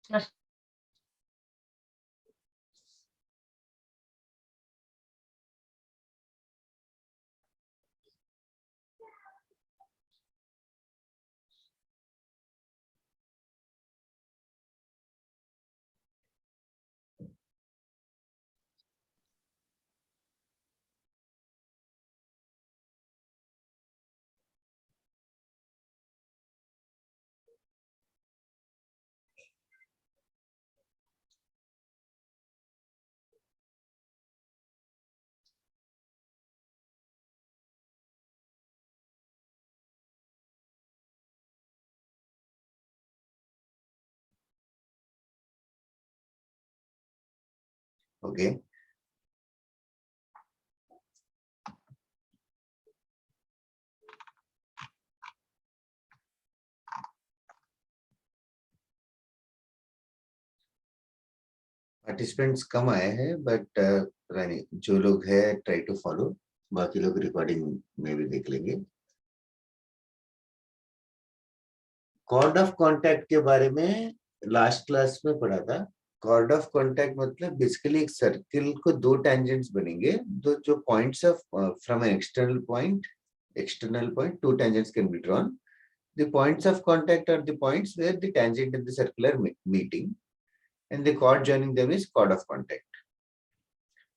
Just Okay. Participants कम आए हैं but रानी जो लोग हैं ट्राई टू फॉलो, बाकी लोग रिकॉर्डिंग में भी देख लेंगे। कॉर्ड ऑफ कांटेक्ट के बारे में लास्ट क्लास में पढ़ा था। कॉर्ड ऑफ कांटेक्ट मतलब बेसिकली एक सर्किल को दो टेंजेंट्स बनेंगे, दो जो points of from an external point two tangents can be drawn. The points of contact are the points where the tangent and the circle are meeting, and the chord joining them is chord of contact.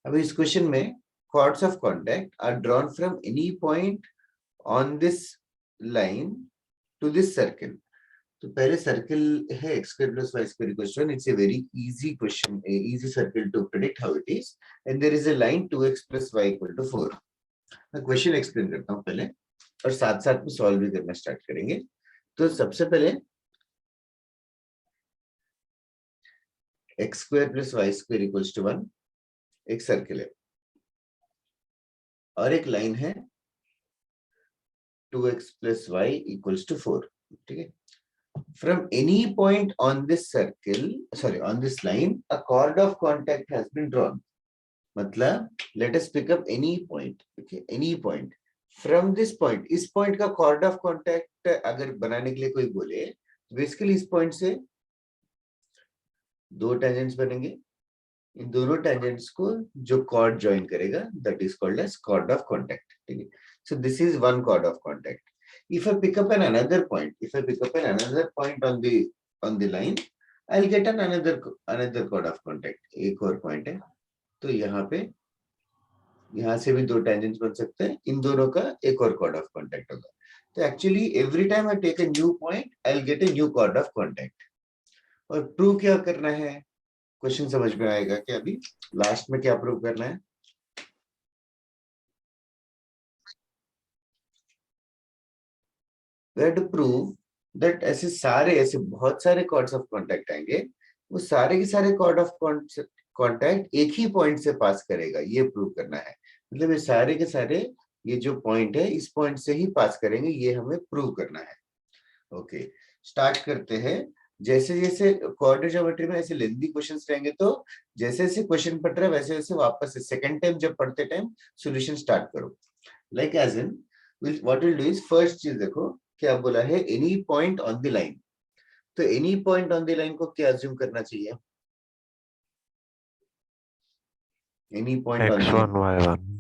अब इस question में chords of contact are drawn from any point on this line to this circle. तो पहले circle है x square plus y square equals to 1. It's a very easy question, a easy circle to predict how it is, and there is a line 2x plus y equal to 4. मैं question explain करता हूँ पहले और साथ साथ में solve भी करना स्टार्ट करेंगे। तो सबसे पहले x square plus y square equals to 1 एक सर्किल है और एक लाइन है 2x plus Y equals to 4। ठीक है, from any point on this circle on this line a chord of contact has been drawn. मतलब let us pick up any point, okay, any point from this point. इस point का chord of contact अगर बनाने के लिए कोई बोले, basically इस पॉइंट से दो टेंजेंट्स बनेंगे, इन दोनों टेंजेंट्स को जो कॉर्ड ज्वाइन करेगा that is called as chord of contact. ठीक है, so this is one chord of contact. If I pick up an another point on the line, I will get an another chord of contact. एक और point है तो यहाँ से भी दो टेंजेंट्स बन सकते हैं, इन दोनों का एक और कॉर्ड ऑफ कांटेक्ट होगा। तो actually every time I take a new point I will get a new chord of contact. और प्रूव क्या करना है, क्वेश्चन समझ में आएगा कि अभी लास्ट में क्या प्रूव करना है। We have to prove that ऐसे बहुत सारे कॉर्ड्स ऑफ कांटेक्ट आएंगे, वो सारे के सारे कॉर्ड ऑफ कांटेक्ट एक ही पॉइंट से पास करेगा, ये प्रूव करना है। मतलब ये सारे के सारे ये जो पॉइंट है इस पॉइंट से ही पास करेंगे, ये हमें प्रूव करना है। ओके, स्टार्ट करते हैं। जैसे जैसे कोऑर्डिनेट ज्योमेट्री में ऐसे लेंथी क्वेश्चंस रहेंगे, तो जैसे जैसे क्वेश्चन पढ़ रहे वैसे वैसे वापस से सेकंड टाइम जब पढ़ते टाइम सॉल्यूशन स्टार्ट करो। Like as in what will do is, first चीज देखो क्या बोला है, any point on the line. तो any point on the line को क्या अज्यूम करना चाहिए, any point on the x1 y1.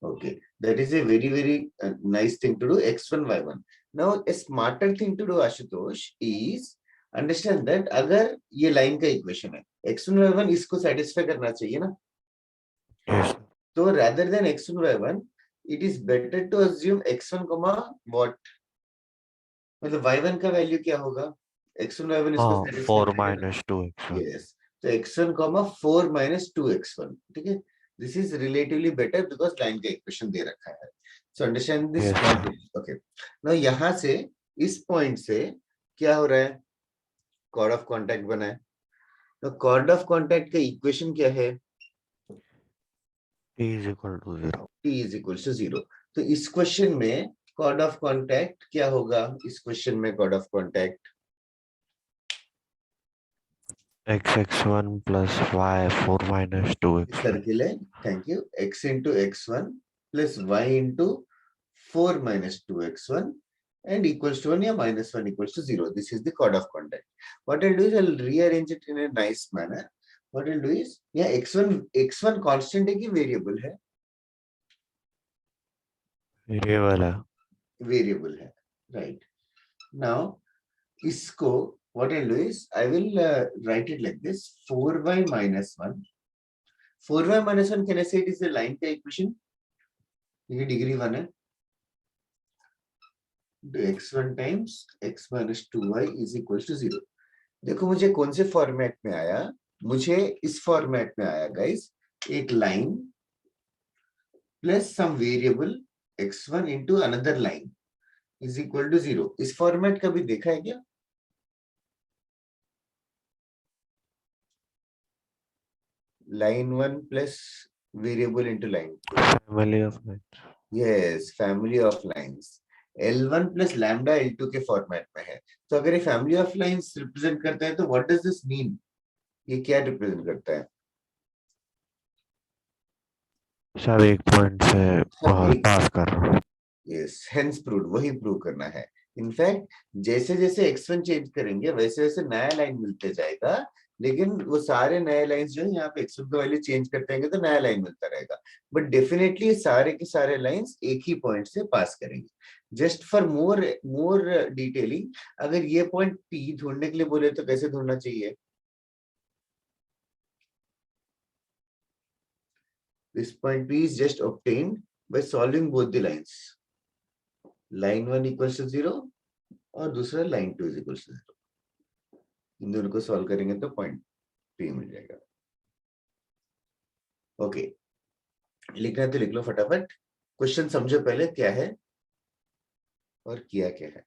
okay, that is a very nice thing to do, x1 y1. Now a smarter thing to do Ashutosh is understand that अगर ये line का equation है x1 y1 इसको satisfy करना चाहिए ना, Yes. तो rather than x1 y1 it is better to assume x1 what, मतलब y1 का वैल्यू क्या होगा, x1 y1 इसको सेटिस्फाई 4 करेगा ना। minus 2x1. यस, तो x1 4 माइनस 2x1। ठीक है, this is relatively better because line का इक्वेशन दे रखा है। So understand this Yes. Point. Okay, now यहाँ से इस पॉइंट से क्या हो रहा है, कॉर्ड ऑफ कांटेक्ट बना है। तो कॉर्ड ऑफ कांटेक्ट का इक्वेशन क्या है, T is equal to 0. t is equal to 0। तो इस क्वेश्चन में कॉर्ड ऑफ कांटेक्ट क्या होगा, इस क्वेश्चन में chord of contact x1 plus y 4 minus 2x1. Circle है, thank you, x into x1 plus y into 4 minus 2x1 and equals to 1 या -1 equals to 0. This is the chord of contact. What I'll do is I'll rearrange it in a nice manner. What I'll do is yeah, x1 constant है कि variable है? Variable है. Variable है, right? Now इसको what I'll do is I will write it like this: 4y minus 1. 4y minus 1 can I say it is a line का equation? ये degree 1 है. x1 times x minus 2y is equals to 0. देखो मुझे कौन से format में आया, मुझे इस फॉर्मेट में आया गाइस, एक line plus some variable x1 into another line is equal to 0. इस फॉर्मेट कभी देखा है क्या? Line 1 plus variable into line 2. Family of lines. Yes, family of lines. L1 plus lambda L2 के फॉर्मेट में है. तो अगर ये फैमिली ऑफ लाइंस रिप्रेजेंट करता है तो व्हाट डज दिस मीन? ये क्या रिप्रेजेंट करता है? सब एक पॉइंट से पास कर रहा हूँ. यस, हेंस प्रूव, वही प्रूव करना है. इनफैक्ट जैसे जैसे x1 चेंज करेंगे वैसे वैसे नया लाइन मिलते जाएगा, लेकिन वो सारे नए लाइंस जो है यहाँ पे x1 का वैल्यू चेंज करते हैं तो नया लाइन मिलता रहेगा. बट डेफिनेटली सारे के सारे लाइंस एक ही पॉइंट से पास करेंगे. जस्ट फॉर मोर डिटेलिंग, अगर ये पॉइंट P ढूंढने के लिए बोले तो कैसे ढूंढना चाहिए? This point P is just obtained by solving both the lines. Line 1 equals to 0 और दूसरा line 2 is equals to 0. इन दोनों को सॉल्व करेंगे तो पॉइंट P मिल जाएगा. ओके, लिखना है तो लिख लो फटाफट. क्वेश्चन समझो पहले क्या है और किया क्या है.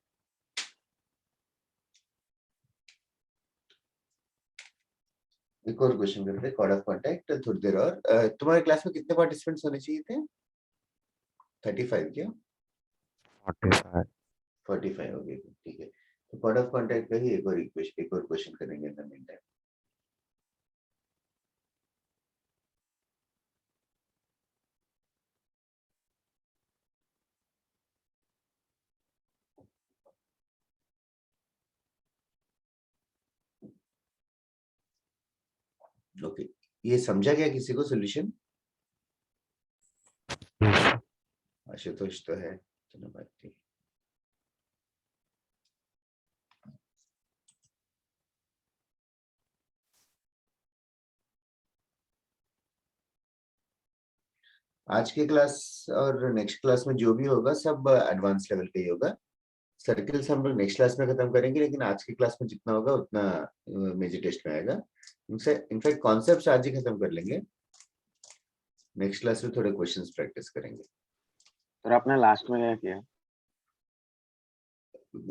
एक और क्वेश्चन करते हैं, कॉर्ड ऑफ कॉन्टैक्ट. थोड़ी देर और. तुम्हारे क्लास में कितने पार्टिसिपेंट्स होने चाहिए थे? 35 क्या? 45. 45 हो गए, ठीक है. तो कॉर्ड ऑफ कॉन्टैक्ट का ही एक और क्वेश्चन करेंगे in the mean time. Okay, ये समझा गया किसी को सोल्यूशन? आशुतोष तो है, चलो बात ठीक. आज के क्लास और नेक्स्ट क्लास में जो भी होगा सब एडवांस लेवल का ही होगा. सर्किल्स हम लोग नेक्स्ट क्लास में खत्म करेंगे, लेकिन आज की क्लास में जितना होगा उतना मेजर टेस्ट में आएगा. इनफैक्ट कॉन्सेप्ट्स आज ही खत्म कर लेंगे. नेक्स्ट क्लास में थोड़े क्वेश्चंस प्रैक्टिस करेंगे. सर आपने लास्ट में क्या किया?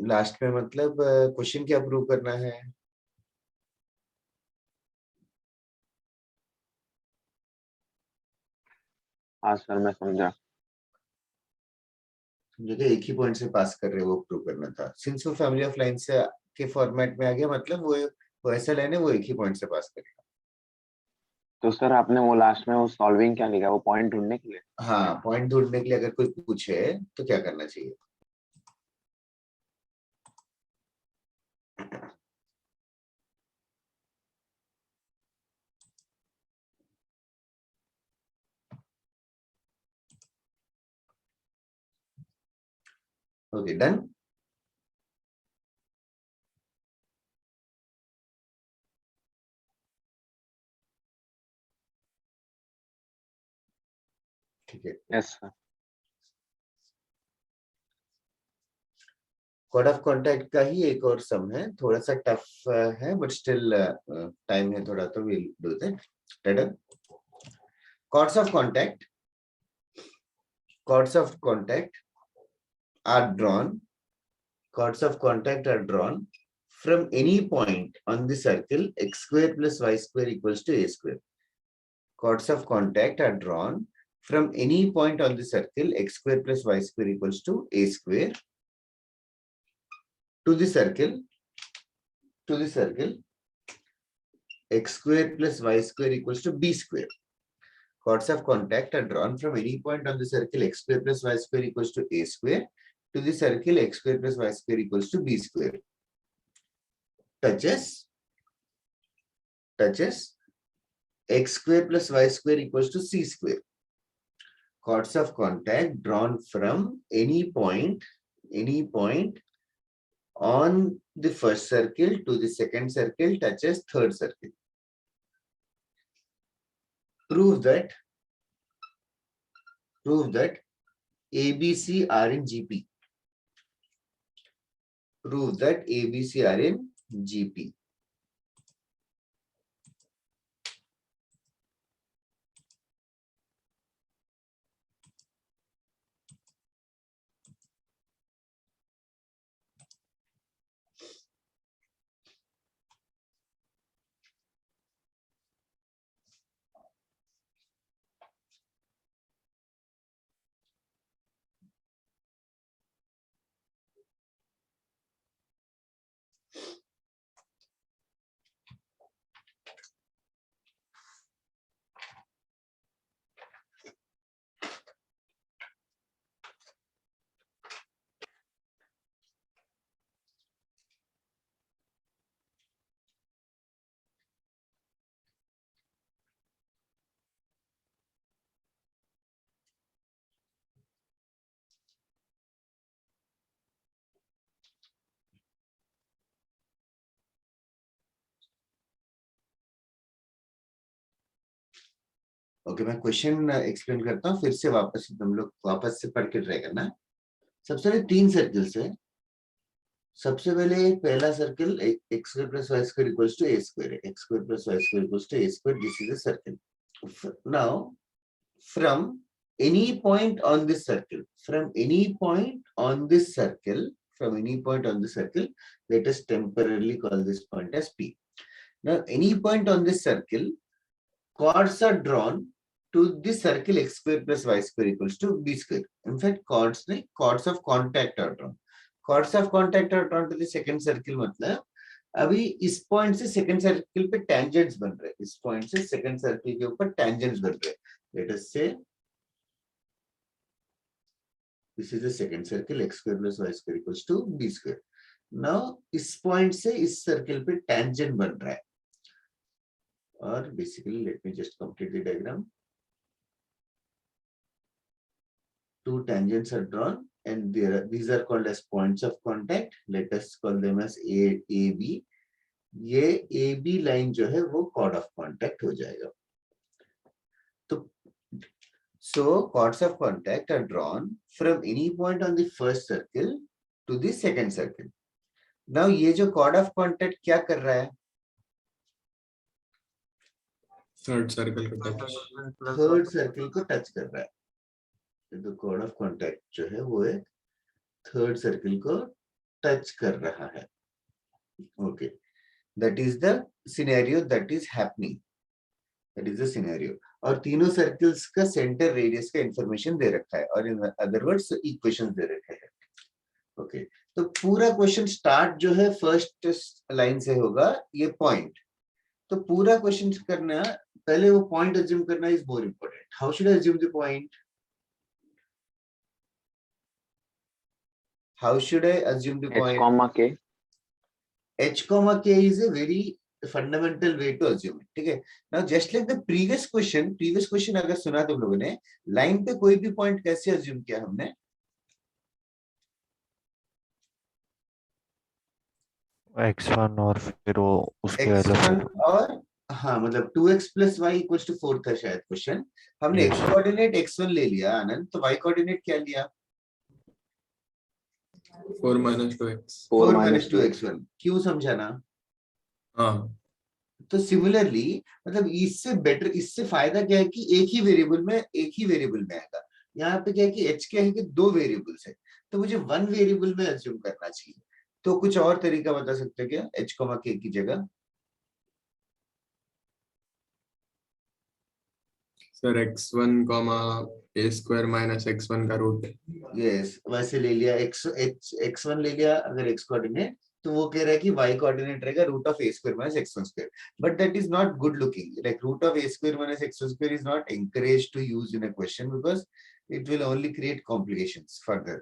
लास्ट में मतलब क्वेश्चन क्या प्रूव करना है? हाँ सर मैं समझा. समझे, एक ही पॉइंट से पास कर रहे हो वो प्रूव करना था. सिंस वो फैमिली ऑफ लाइन से के फॉर्मेट में आ गया, मतलब वो ऐसा लाइन है वो एक ही पॉइंट से पास करेगा. तो सर आपने वो लास्ट में वो सॉल्विंग क्या लिखा? वो पॉइंट ढूंढने के लिए? हाँ, पॉइंट ढूंढने के लिए अगर कोई पूछे तो क्या करना चाहिए? Okay, done. ठीक है. Yes sir. Chord of contact का ही एक और सम है, थोड़ा सा टफ है बट स्टिल टाइम है थोड़ा, तो will do that. Chords of contact are drawn. Chords of contact are drawn from any point on the circle x square plus y square equals to a square. Chords of contact are drawn from any point on the circle x square plus y square equals to a square to the circle x square plus y square equals to b square. Chords of contact are drawn from any point on the circle x square plus y square equals to a square to the circle x square plus y square equals to b square. Touches x square plus y square equals to c square. Chords of contact drawn from any point on the first circle to the second circle touches third circle. Prove that ABC are in GP. Prove that ABC are in GP. Okay, मैं question explain करता हूँ, फिर से वापस तुम लोग वापस से पढ़ के ट्राई करना। सबसे पहले 3 सर्कल्स है। सबसे पहले पहला circle x square plus y square equals to a square, x square plus y square equals to a square. This is a circle. Now, from any point on this circle, let us temporarily call this point as P. Now, any point on this circle, chords are drawn to this circle x square plus y square equals to b square. In fact, chords of contact are drawn. Chords of contact are drawn to the second circle. मतलब अभी इस point से second circle पे tangents बन रहे हैं, इस point से सेकंड सर्किल के ऊपर टेंजेंट्स बन रहे हैं. लेट अस से this is the second circle x square plus y square equals to b square. Now इस पॉइंट से इस सर्किल पे टेंजेंट बन रहा है, और basically let me just complete the diagram. Two tangents are drawn and these are called as points of contact. Let us call them as AB. ये AB line जो है वो chord of contact हो जाएगा. तो so chords of contact are drawn from any point on the first circle to the second circle. Now ये जो chord of contact क्या कर रहा है? थर्ड सर्कल को टच, थर्ड सर्किल को टच कर रहा है. तो chord of contact जो है वो एक थर्ड सर्किल को टच कर रहा है. Okay, that is the scenario that is happening. That is the scenario. और तीनों सर्किल्स का सेंटर रेडियस का इंफॉर्मेशन दे रखा है, और इन अदर वर्ड्स इक्वेशंस दे रखे हैं. ओके, तो पूरा क्वेश्चन स्टार्ट जो है फर्स्ट लाइन से होगा, ये पॉइंट. तो पूरा क्वेश्चन करना, पहले वो पॉइंट अज्यूम करना is more important. How should I assume the point? How should I assume the point? H comma K. H comma K is a very fundamental way to assume it. ठीक है. Now just like the previous question अगर सुना तुम लोगों ने, line पे कोई भी पॉइंट कैसे assume किया हमने? x1 और फिर वो उसके x1 और हाँ मतलब 2x plus y equals to 4 था शायद क्वेश्चन. हमने x कोऑर्डिनेट x1 ले लिया आनंद, तो y कोऑर्डिनेट क्या लिया? 4 minus 2x. 4 minus 2x1. क्यों समझाना? हाँ, तो सिमिलरली मतलब इससे बेटर, इससे फायदा क्या है कि एक ही वेरिएबल में आएगा. यहाँ पे क्या है कि h क्या है कि 2 वेरिएबल्स है, तो मुझे 1 वेरिएबल में अज्यूम करना चाहिए. तो कुछ और तरीका बता सकते हैं क्या h, k की जगह? Sir x1 a square minus x1 का रूट. यस, वैसे ले लिया. x1 ले लिया अगर x कोऑर्डिनेट, तो वो कह रहा है कि y कोऑर्डिनेट रहेगा root of a square minus x1 square. But that is not good looking. Like root of a square minus x1 square is not encouraged to use in a question because it will only create complications further.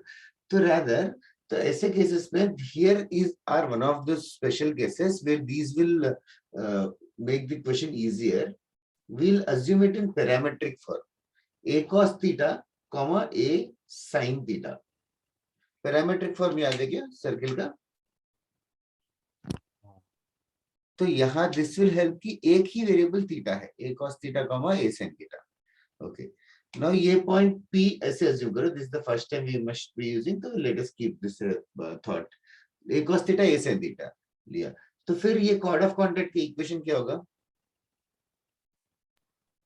तो rather, तो ऐसे cases में here is are one of those special cases where these will make the question easier. We'll assume it in parametric form. A cos theta, comma A sin theta. Parametric form याद है क्या circle का? तो यहाँ this will help कि एक ही variable theta है, a cos theta comma a sin theta. Okay. Now ये पॉइंट P ऐसे अज्यूम करो, this is the first time we must be using, तो let us keep this thought. a cos theta a sin theta लिया, तो फिर ये cord of contact की equation क्या होगा?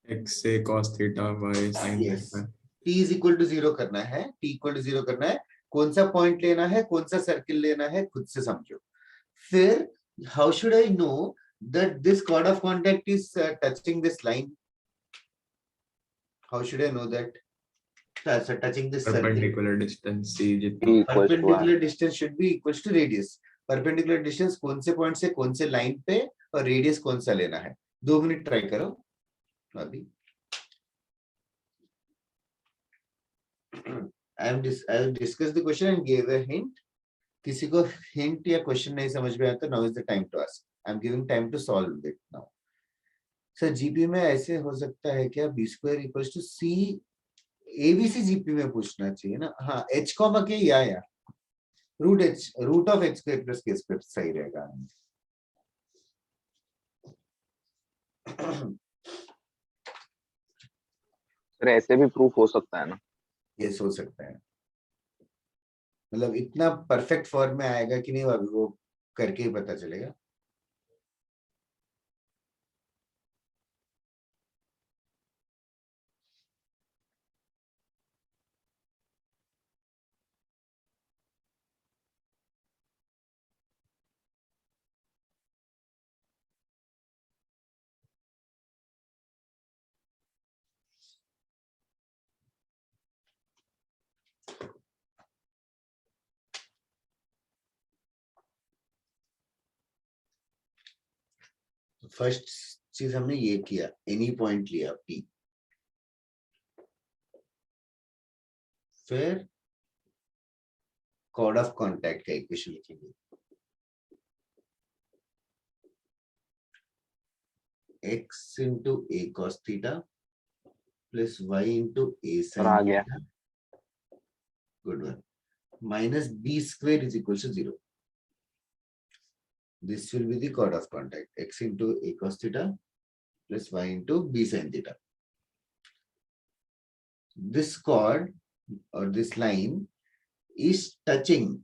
x a cos theta y sin Yes. theta. T is equal to 0 करना है, T equal to 0 करना है, कौन सा पॉइंट लेना है, कौन सा सर्किल लेना है, खुद से समझो. फिर how should I know that this chord of contact is touching this line? How should I know that? Touching this circle. Perpendicular distance c जितना. P equals to R. Perpendicular distance should be equals to radius. Perpendicular distance कौन से point से कौन से line पे और radius कौन सा लेना है. 2 मिनट ट्राई करो अभी. I have discussed the question and gave a hint. किसी को हिंट या क्वेश्चन नहीं समझ में आया तो now is the time to ask. I am giving time to solve it now. Sir GP में ऐसे हो सकता है क्या? B square equals to C, ABC GP में पूछना चाहिए ना. हाँ, एच कॉमा के या root H, root of H square plus K square सही रहेगा. सर ऐसे भी प्रूफ हो सकता है ना? ये हो सकता है, मतलब इतना परफेक्ट फॉर्म में आएगा कि नहीं अभी वो करके ही पता चलेगा. फर्स्ट चीज हमने ये किया, एनी पॉइंट लिया P, फिर कॉर्ड ऑफ कॉन्टैक्ट का इक्वेशन लिखेंगे. x into a cos theta plus y into a sin आ गया. theta. Good one. Minus b square is equal to 0. This will be the chord of contact, x into a cos theta plus y into b sin theta. This chord or this line is touching.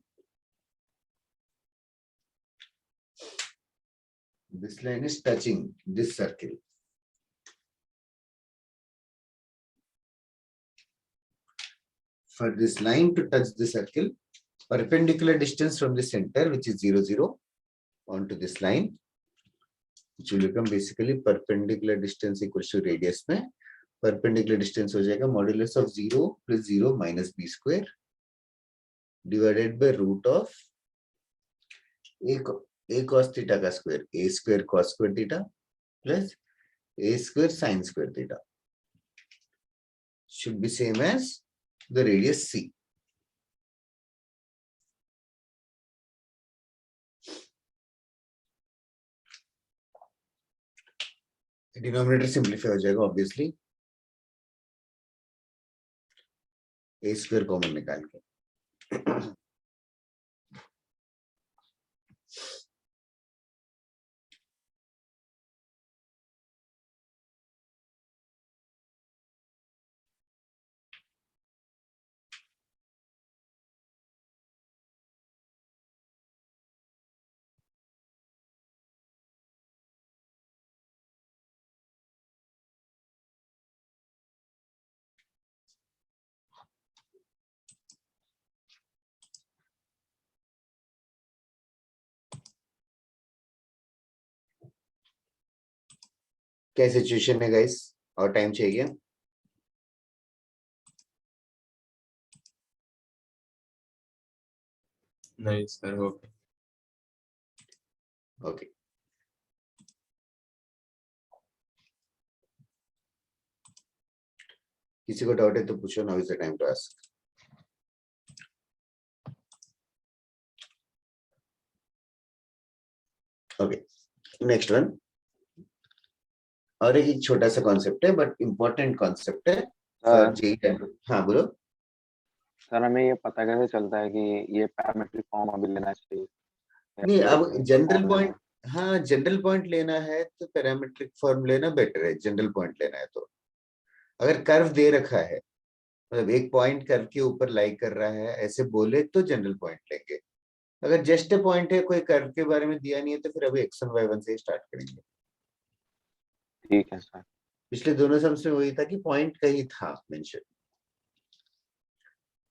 This line is touching this circle. For this line to touch the circle, perpendicular distance from the center, which is 0, 0, onto this line, which will become basically perpendicular distance equals to radius में perpendicular distance हो जाएगा modulus of 0 plus 0 minus b square divided by root of a cos theta का square, a square cos square theta plus a square sin square theta should be same as the radius c. Denominator simplify हो जाएगा obviously, ए square common निकाल के. क्या situation है guys? और time चाहिए? नहीं सर, ओके. ओके. किसी को डाउट है तो पूछो, now is the time to ask. Okay, next one. और एक छोटा सा कॉन्सेप्ट है बट इम्पोर्टेंट कॉन्सेप्ट है फॉर जी। हाँ बोलो। सर हमें ये पता कैसे चलता है कि ये पैरामेट्रिक फॉर्म अभी लेना चाहिए? नहीं, अब differential जनरल form पॉइंट, लेना है? हाँ जनरल पॉइंट लेना है तो पैरामेट्रिक फॉर्म लेना बेटर है। जनरल पॉइंट लेना है तो अगर कर्व दे रखा है, मतलब एक पॉइंट कर्व के ऊपर लाई कर रहा है ऐसे बोले तो जनरल पॉइंट लेंगे। अगर जस्ट ए पॉइंट है, कोई कर्व के बारे में दिया नहीं है, तो फिर अभी x1 y1 से स्टार्ट करेंगे। ठीक है सर। पिछले दोनों सम्स में वही था कि पॉइंट कहीं था mention.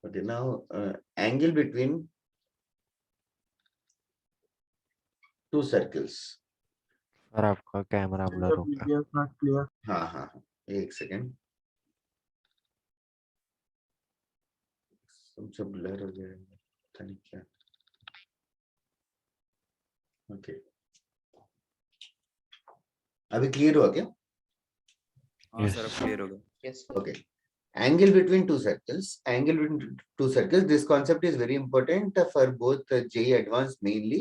Okay, now angle between two circles. Sir आपका कैमरा ब्लर हो गया। हाँ हाँ हाँ, एक सेकेंड, सब ब्लर हो गया, पता नहीं क्या। ओके, अभी क्लियर हुआ क्या? हाँ सर, अब क्लियर हो गया। Okay. Angle between two circles. Angle between two circles. This concept is very important for both JEE Advanced mainly,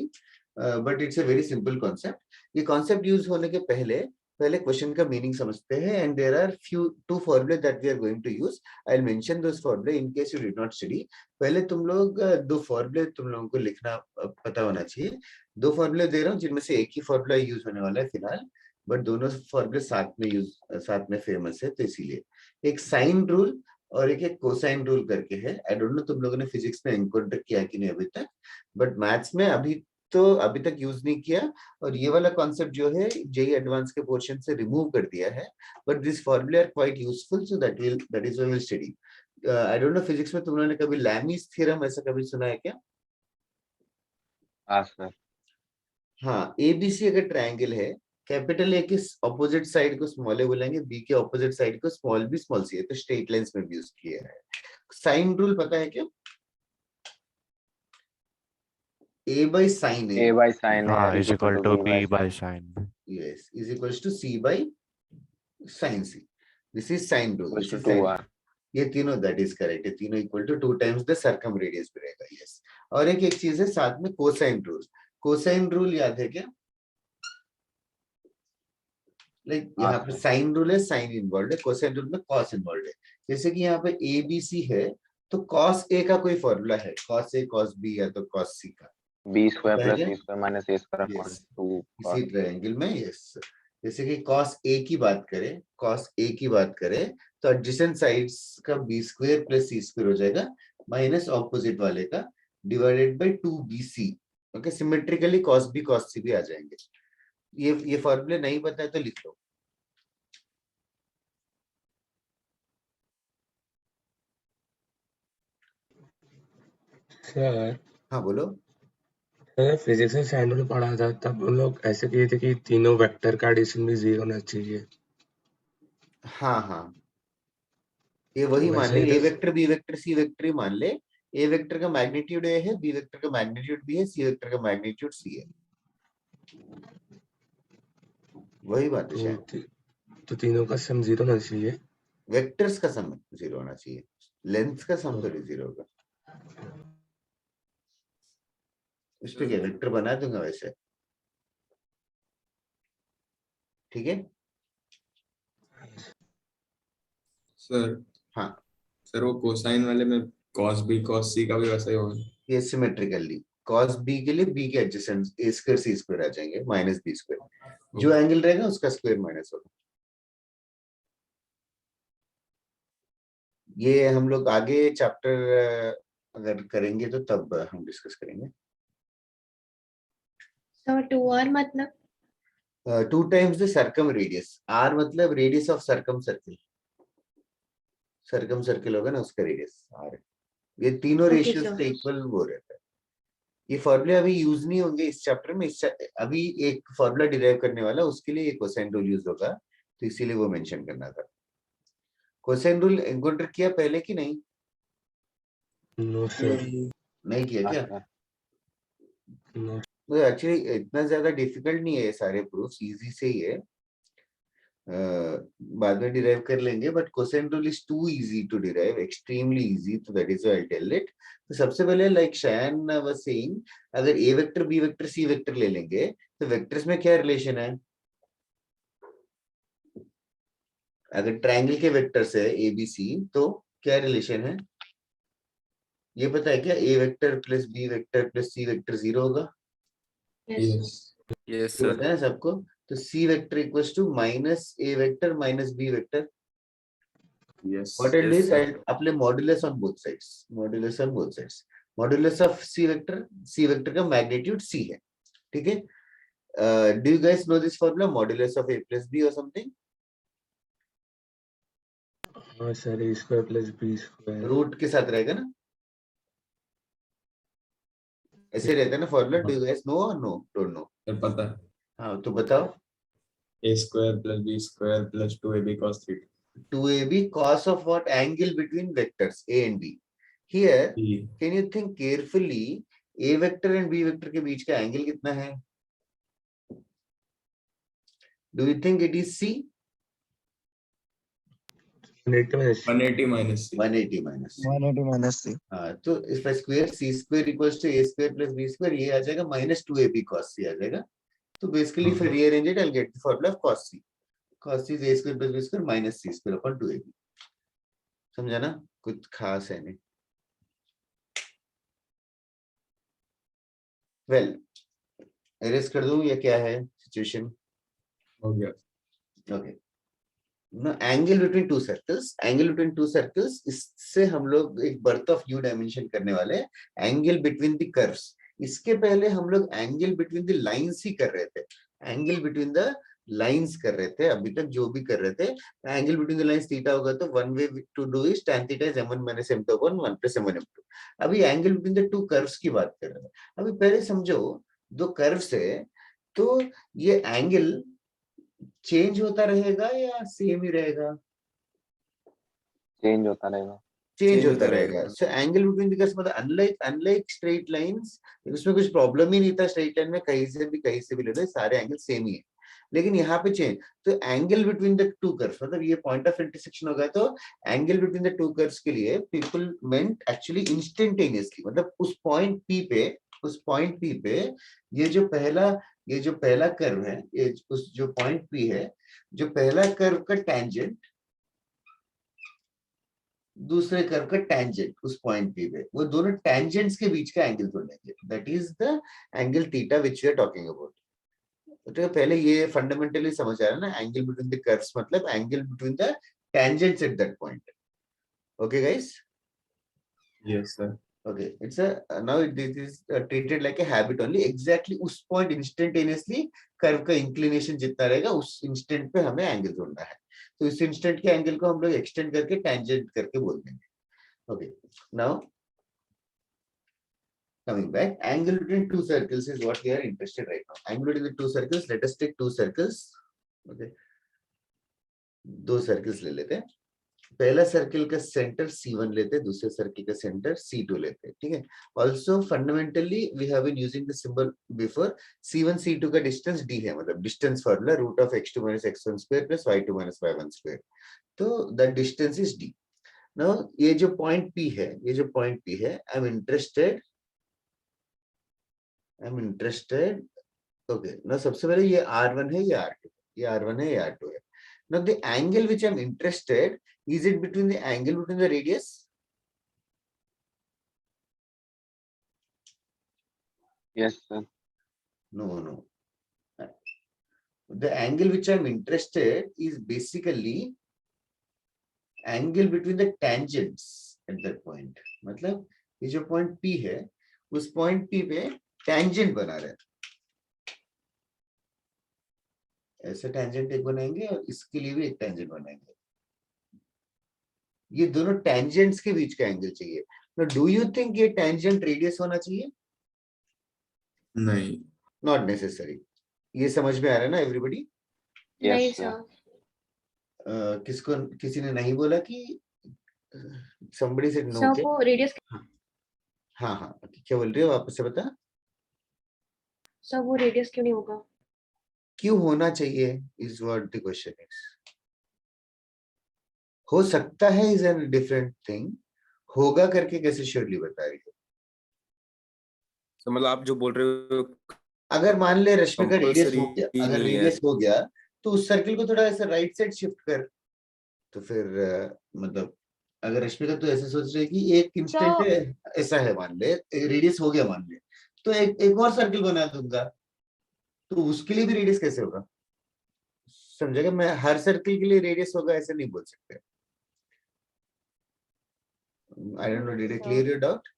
but it's a very simple concept. ये concept use होने के पहले question का meaning समझते हैं, and there are two formulas that we are going to use. I'll mention those formula in case you did not study. पहले तुम लोग दो formula तुम लोगों को लिखना पता होना चाहिए। दो formula दे रहा हूँ जिनमें से एक ही formula use होने वाला है फिलहाल, बट दोनों फॉर्मूले साथ में फेमस है, तो इसीलिए एक साइन रूल और एक कोसाइन रूल करके है। आई डोंट नो तुम लोगों ने फिजिक्स में एनकाउंटर किया कि नहीं अभी तक, बट मैथ्स में अभी तक यूज नहीं किया। और ये वाला कॉन्सेप्ट जो है जेई एडवांस के पोर्शन से रिमूव कर दिया है, but this formulae are quite useful, so that is what will study. I don't know physics में तुम लोगों ने कभी लैमीज थ्योरम ऐसा कभी सुना है क्या? हाँ सर। हाँ, एबीसी अगर ट्रायंगल है, कैपिटल ए के ऑपोजिट साइड को स्मॉल ए बोलेंगे, बी के ऑपोजिट साइड को स्मॉल बी स्मॉल सी है, तो स्ट्रेट लाइंस में भी यूज किया है। साइन रूल पता है क्या? A by sine A by sin हाँ A इज is equal equal to to B by B by sin. Sine. Yes, is equals to C by sine C. This is sine rule, Equals this to is sine. 2R. ये तीनों, that is correct, ये तीनों equal to 2 times the circumradius भी रहेगा। Yes, और एक चीज है साथ में कोसाइन रूल। कोसाइन रूल याद है क्या? लाइक यहाँ पे साइन रूल है, साइन इन्वॉल्व है, कोसाइन रूल में कॉस इन्वॉल्व है। जैसे कि यहाँ पे ए बी सी है, तो कॉस ए का कोई फॉर्मूला है, कॉस ए कॉस बी या तो कॉस सी का। B square plus C square minus A square Yes. equal to इसी ट्रायंगल में यस, जैसे कि cos A की बात करें, cos A की बात करें तो एडजेसेंट साइड्स का b square plus c square हो जाएगा माइनस ऑपोजिट वाले का divided by 2bc। Okay, symmetrically cos b cos c भी आ जाएंगे। ये फॉर्मूले नहीं पता है तो लिख लो। सर, हाँ बोलो। फिजिक्स में साइन रूल पढ़ा था, तब उन लोग ऐसे किए थे कि तीनों वेक्टर का एडिशन भी 0 होना चाहिए। हाँ हाँ, ये वही मान ले, वैसे A vector B vector C vector ही मान ले। ए वेक्टर का मैग्नीट्यूड ए है, बी वेक्टर का मैग्नीट्यूड बी है, सी वेक्टर का मैग्नीट्यूड सी है। वही बात है शायद। तो तीनों का सम 0 होना चाहिए। वेक्टर्स का सम 0 होना चाहिए, लेंथ का सम थोड़ी 0 होगा। इस पे क्या वेक्टर बना दूंगा वैसे, ठीक है। सर हाँ, सर वो कोसाइन वाले में cos b cos c का भी वैसा ही होगा। ये सिमेट्रिकली cos b के लिए b के adjacent a square c square आ जाएंगे माइनस b स्क्वायर। जो एंगल रहेगा उसका स्क्वायर माइनस होगा। ये हम लोग आगे चैप्टर अगर करेंगे तो तब हम डिस्कस करेंगे। तो 2R मतलब 2 times the circum radius, r मतलब radius of circum circle. Circum circle होगा ना, उसका रेडियस r है। ये तीनों Okay, रेशियोज sir. से इक्वल वो रहता है। ये फॉर्मूले अभी यूज नहीं होंगे इस चैप्टर में। अभी एक फॉर्मूला डिराइव करने वाला, उसके लिए कोसाइन रूल यूज होगा, तो इसीलिए वो मेंशन करना था। कोसाइन रूल एनकाउंटर किया पहले कि नहीं? नो सर, नहीं किया क्या? अच्छा। नो। तो एक्चुअली इतना ज्यादा डिफिकल्ट नहीं है, ये सारे प्रूफ्स इजी से ही है। बाद में डिराइव कर लेंगे, but cosine rule is too easy to derive, extremely easy, तो that is why I tell it. तो सबसे पहले लाइक शायन वाज सेइंग, अगर A vector B vector C vector ले लेंगे तो वेक्टर्स में क्या रिलेशन है? अगर ट्रायंगल के वेक्टर्स है ए बी सी तो क्या रिलेशन है? ये पता है क्या? A vector plus B vector plus C vector 0 होगा, Yes. Yes, ये sir. पता है सबको। तो C vector equals to minus A vector minus B vector. Yes. What I'll do Yes, is sir. I'll apply modulus on both sides. Modulus on both sides. Modulus of C vector का magnitude C है, ठीक है? Do you guys know this formula? Modulus of A plus B or something? हाँ sir, A square plus B square. Root के साथ रहेगा ना, ऐसे रहता है ना formula. Do you guys know or no? Don't know. Sir पता है, हाँ तो बताओ। a square plus b square plus 2ab cos theta. 2AB cos of what? Angle between vectors A and B. Here, E. can you think carefully? A vector and B vector के बीच का angle कितना है? Do you think it is C? 180 minus c. 180 minus C. 180 minus C. हाँ तो इसका square C square equals to A square plus B square, ये आ जाएगा minus 2AB cos C आ जाएगा। तो बेसिकली फिर rearrange it, I'll get the formula of cos C. Cos C is A square plus B square minus C square upon 2AB. समझा ना? कुछ खास है नहीं। Well, erase कर दूं या क्या है सिचुएशन? हो गया। Okay. Now angle between two circles, angle between two circles, इससे हम लोग एक birth of new dimension करने वाले हैं, angle between the curves। इसके पहले हम लोग angle between the lines ही कर रहे थे, angle between the lines कर रहे थे, अभी तक जो भी कर रहे थे। angle between the lines theta होगा तो one way to do is tan theta is m1 minus m2 upon 1 plus m1 m2। अभी angle between the two curves की बात कर रहे हैं। अभी पहले समझो दो कर्व्स है तो ये एंगल चेंज होता रहेगा या सेम ही रहेगा? चेंज होता रहेगा। चेंज होता रहेगा। So angle between the curves मतलब अनलाइक स्ट्रेट लाइंस, उसमें कुछ प्रॉब्लम ही नहीं था। स्ट्रेट लाइन में कहीं से भी ले लो, सारे एंगल सेम ही है। लेकिन यहाँ पे चेंज, तो angle between the to curves मतलब ये पॉइंट ऑफ इंटरसेक्शन होगा। तो angle between the to curves के लिए पीपल मेंट एक्चुअली इंस्टेंटेनियसली, मतलब उस पॉइंट पी पे ये जो पहला कर्व है, ये उस जो पॉइंट पी है, जो पहला कर्व का टेंजेंट दूसरे कर्व का टेंजेंट उस पॉइंट पी पे, वो दोनों टेंजेंट्स के बीच का एंगल ढूंढेंगे। That is the angle theta which we are talking about. तो पहले ये फंडामेंटली समझ आ रहा है ना, एंगल बिटवीन द कर्व्स मतलब angle between the tangents at that point. Okay guys? Yes, sir. Okay, it's a now it is treated like a habit only. Exactly उस point instantaneously कर्व का inclination जितना रहेगा उस instant पे हमें angle ढूंढना है। तो इस इंस्टेंट के एंगल को हम लोग एक्सटेंड करके टेंजेंट करके बोल देंगे। Okay, now coming back, angle between two circles is what we are interested right now. Angle between the two circles, let us take two circles. Okay, दो सर्कल्स ले लेते हैं। पहला सर्किल का सेंटर C1 लेते हैं, दूसरे सर्किल का सेंटर C2 लेते हैं, ठीक है। Also fundamentally we have been using the symbol before. C1 C2 का डिस्टेंस D है, मतलब distance formula root of x2 minus x1 square plus y2 minus y1 square। तो the distance is D। Now ये जो point P है, I am interested. Okay, now सबसे पहले ये R1 है, ये R2, ये R1 है, ये R2 है। Now the angle which I'm interested, is it between the angle between the radius? Yes, sir. No. The angle which I'm interested is basically angle between the tangents at that point. मतलब ये जो point P है, उस point P पे tangent बना रहे हैं। ऐसे टेंजेंट एक बनाएंगे और इसके लिए भी एक टेंजेंट बनाएंगे। ये दोनों टेंजेंट्स के बीच का एंगल चाहिए। Now, do you think ये टेंजेंट रेडियस होना चाहिए? नहीं। Not necessary. ये समझ में आ रहा है ना एवरीबॉडी? नहीं Yes, sir. सर। किसी ने नहीं बोला कि somebody said no? सर वो रेडियस, हाँ, क्या बोल रही हो, वापस से बता। सर वो रेडियस क्यों नहीं होगा? क्यों होना चाहिए is what the question is. हो सकता है इज एन डिफरेंट थिंग, होगा करके कैसे श्योरली बता रही हो? तो मतलब आप जो बोल रहे हो अगर मान ले रश्मि का रेडियस कंपल्सरी हो गया, अगर नहीं है। रेडियस हो गया तो उस सर्किल को थोड़ा ऐसा राइट साइड शिफ्ट कर, तो फिर मतलब अगर रश्मि का तो ऐसे सोच रही है कि एक इंस्टेंट ऐसा है, मान ले रेडियस हो गया मान ले, तो एक और सर्किल बना दूंगा, तो उसके लिए भी रेडियस कैसे होगा? समझेगा? मैं हर सर्किल के लिए रेडियस होगा ऐसे नहीं बोल सकते। आई don't no, did I clear your doubt?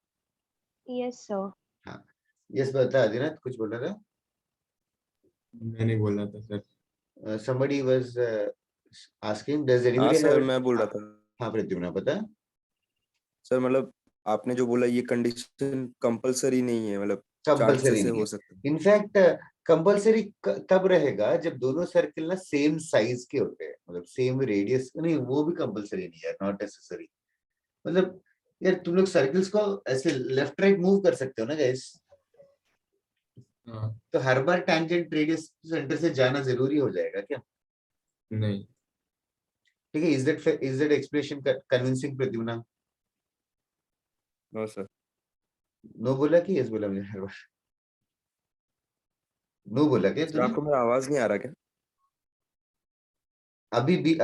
Yes sir. हाँ, यस बता आदिनाथ, कुछ बोल रहा था? मैं नहीं बोल रहा था sir. somebody was asking, does हाँ anybody सर have? मैं बोल रहा था हाँ प्रद्युम्न बता। सर, मतलब आपने जो बोला ये कंडीशन कंपलसरी नहीं है, मतलब कंपल्सरी चांसेस से नहीं हो है। सकता है। इनफैक्ट कंपल्सरी तब रहेगा जब दोनों सर्किल ना सेम साइज के होते हैं, मतलब सेम रेडियस नहीं, वो भी कंपल्सरी नहीं है, नॉट नेसेसरी। मतलब यार तुम लोग सर्किल्स को ऐसे लेफ्ट राइट मूव कर सकते हो ना गाइस, हाँ, तो हर बार टैंजेंट रेडियस सेंटर से जाना जरूरी हो जाएगा क्या? नहीं। ठीक है, is that expression convincing Pradyumna? No sir. No बोला कि यस बोला? मुझे हर बार नो बोला क्या सर तूने? आपको मेरा आवाज नहीं आ रहा क्या?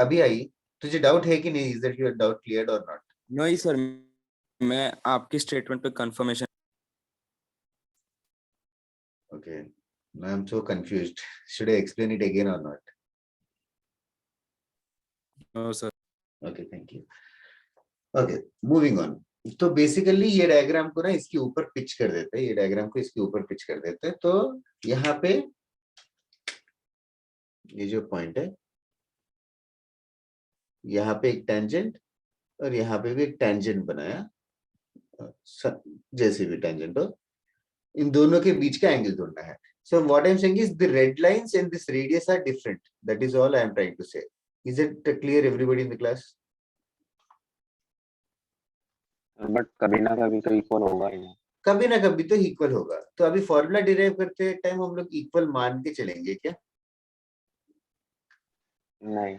अभी आई? तुझे डाउट है कि नहीं? Is that your doubt cleared और नॉट? नहीं सर, मैं आपकी स्टेटमेंट पे confirmation. Okay, now I'm so confused. Should I explain it again or not? No sir. Okay, thank you. Okay, moving on. तो बेसिकली ये डायग्राम को ना इसके ऊपर पिच कर देते हैं, ये डायग्राम को इसके ऊपर पिच कर देते हैं। तो यहाँ पे ये जो पॉइंट है, यहाँ पे एक टेंजेंट और यहाँ पे भी एक टेंजेंट बनाया, जैसे भी टेंजेंट हो, इन दोनों के बीच का एंगल ढूंढना है। So what I'm saying is the red lines and this radius are different. That is all I am trying to say. Is it clear everybody in the class? But कभी ना कभी तो इक्वल होगा ही। कभी ना कभी तो इक्वल होगा। तो अभी फॉर्मूला डिराइव करते टाइम हम लोग इक्वल मान के चलेंगे क्या? नहीं,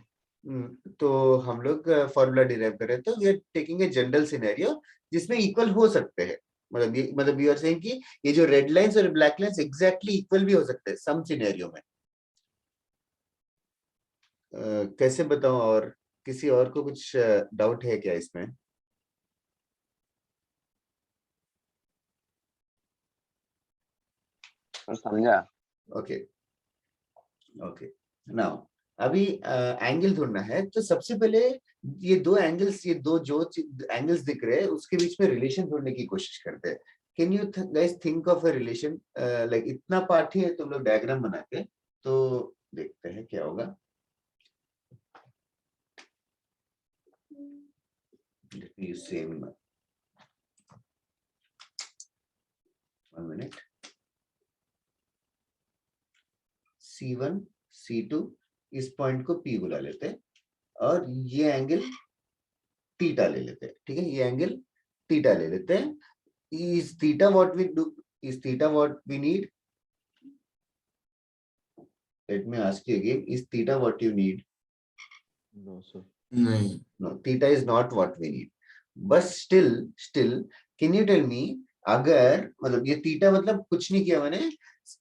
तो हम लोग फॉर्मूला डिराइव कर रहे हैं, तो we are taking a general scenario जिसमें इक्वल हो सकते हैं। मतलब यू आर सेइंग कि ये जो रेड लाइंस और ब्लैक लाइंस एग्जैक्टली इक्वल भी हो सकते हैं सम सिनेरियो में। कैसे बताऊं? और किसी और को कुछ डाउट है क्या इसमें? समझा? ओके ओके, नाउ अभी एंगल ढूंढना है। तो सबसे पहले ये दो एंगल्स, ये दो जो एंगल्स दिख रहे हैं उसके बीच में रिलेशन ढूंढने की कोशिश करते हैं। Can you guys think of a relation? Like इतना पार्ट ही है, तुम लोग डायग्राम बना के तो देखते हैं क्या होगा। Let me use same 1 minute. C1 C2 इस पॉइंट को P बुला लेते हैं और ये एंगल थीटा ले लेते हैं। ठीक है, ये एंगल थीटा ले लेते हैं। Is theta what we do? Is theta what we need? Let me ask you again. Is theta what you need? No, sir. नहीं। No, theta is not what we need. But still, can you tell me? अगर मतलब ये theta मतलब कुछ नहीं किया मैंने,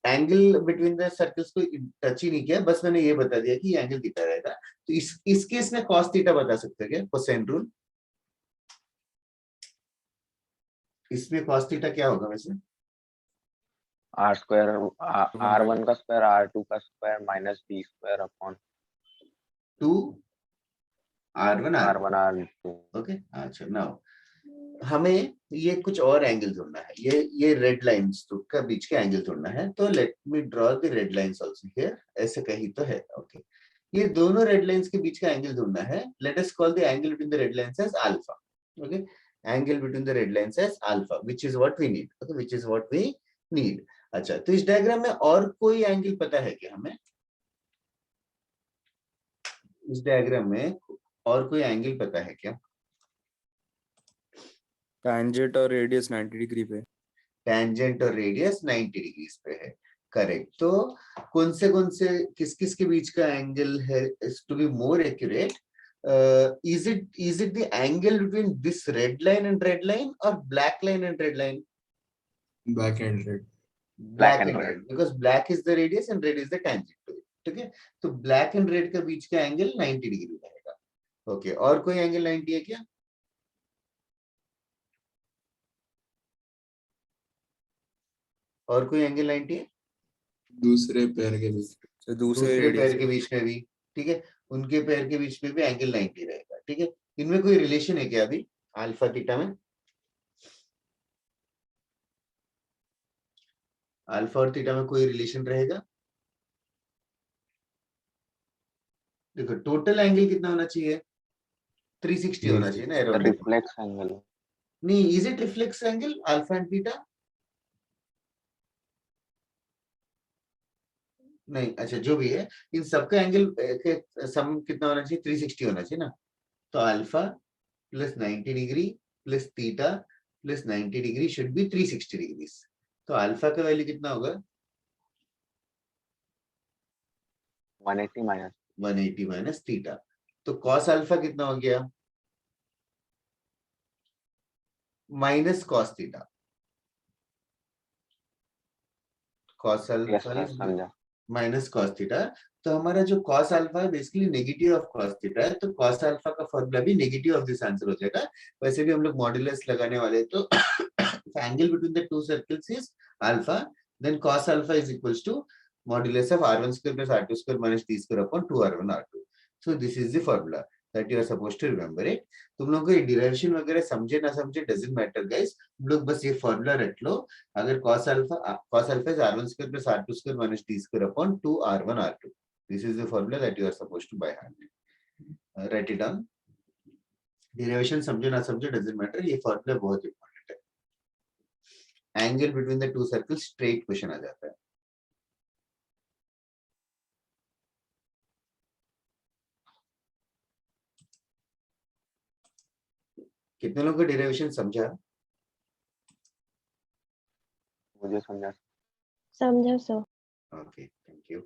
angle between the circles को टच ही नहीं किया, बस मैंने ये बता दिया कि एंगल थीटा रहेगा। तो इस केस में cos थीटा बता सकते हैं क्या? Cosine rule. इसमें cos थीटा क्या होगा वैसे? आर स्क्वायर, R1 का स्क्वायर R2 का square minus B square upon 2 R1 R1 R2। Okay, अच्छा नाउ हमें ये कुछ और एंगल ढूंढना है। ये रेड लाइंस का बीच के एंगल ढूंढना है। तो let me draw the red lines also here, ऐसे कहीं तो है। ओके, ये दोनों रेड लाइंस के बीच का एंगल ढूंढना है। Let us call the angle between the red lines as alpha. Okay, angle between the red lines as alpha, which is what we need. Okay, which is what we need. अच्छा, तो इस diagram में और कोई angle पता है क्या हमें? इस डायग्राम में और कोई एंगल पता है क्या? टैंजेंट और रेडियस 90 डिग्री पे। टेंजेंट और रेडियस 90 डिग्री पे है। करेक्ट। तो कौन से किस किस के बीच का एंगल है? To be more accurate, is it the angle between this red line and red line or black line and red line? Black and red. Black and and red. red, because black is the radius and red is the tangent to it. ठीक है, तो black and red के बीच का angle 90 degree रहेगा. Okay, और कोई angle 90 है क्या? और कोई एंगल 90 है? दूसरे पैर के बीच. तो दूसरे radius पैर के बीच में भी, ठीक है, उनके पैर के बीच में भी एंगल 90 रहेगा. ठीक है, इनमें कोई रिलेशन है क्या अभी अल्फा थीटा में? अल्फा और थीटा में कोई रिलेशन रहेगा? देखो टोटल एंगल कितना होना चाहिए? 360 होना चाहिए ना अराउंड. Reflex angle. नहीं, is it reflex angle alpha and theta? नहीं, अच्छा जो भी है, इन सबका एंगल के सम कितना होना चाहिए? 360 होना चाहिए ना. तो alpha plus 90 degree plus theta plus 90 degree should be 360 degree. तो अल्फा का वैल्यू कितना होगा? 180 माइनस 180 माइनस थीटा. तो कॉस अल्फा कितना हो गया? Minus cos theta. Cos alpha समझा. Minus cos theta. तो हमारा जो कॉस अल्फा है basically negative of cos theta है, तो कॉस अल्फा का फॉर्मूला भी नेगेटिव ऑफ दिस आंसर हो जाएगा. वैसे भी हम लोग मॉड्यूलस लगाने वाले हैं, तो angle between the two circles is alpha, then cos alpha is equals to modulus of r1 square plus r2 square minus d square upon 2r1 r2. So this is the formula that you are supposed to remember it. तुम लोगों को ये derivation वगैरह समझे ना समझे doesn't matter guys, तुम लोग बस ये फॉर्मूला रट लो. अगर cos alpha is r1 square plus r2 square minus d square upon 2r1 r2. This is the formula that you are supposed to by hand. Write it down. Derivation समझो ना समझो doesn't matter, ये formula बहुत important है. Angle between the two circles straight question आ जाता है. कितने लोगों को डेरिवेशन समझा? मुझे समझा. समझा सर. Okay, thank you.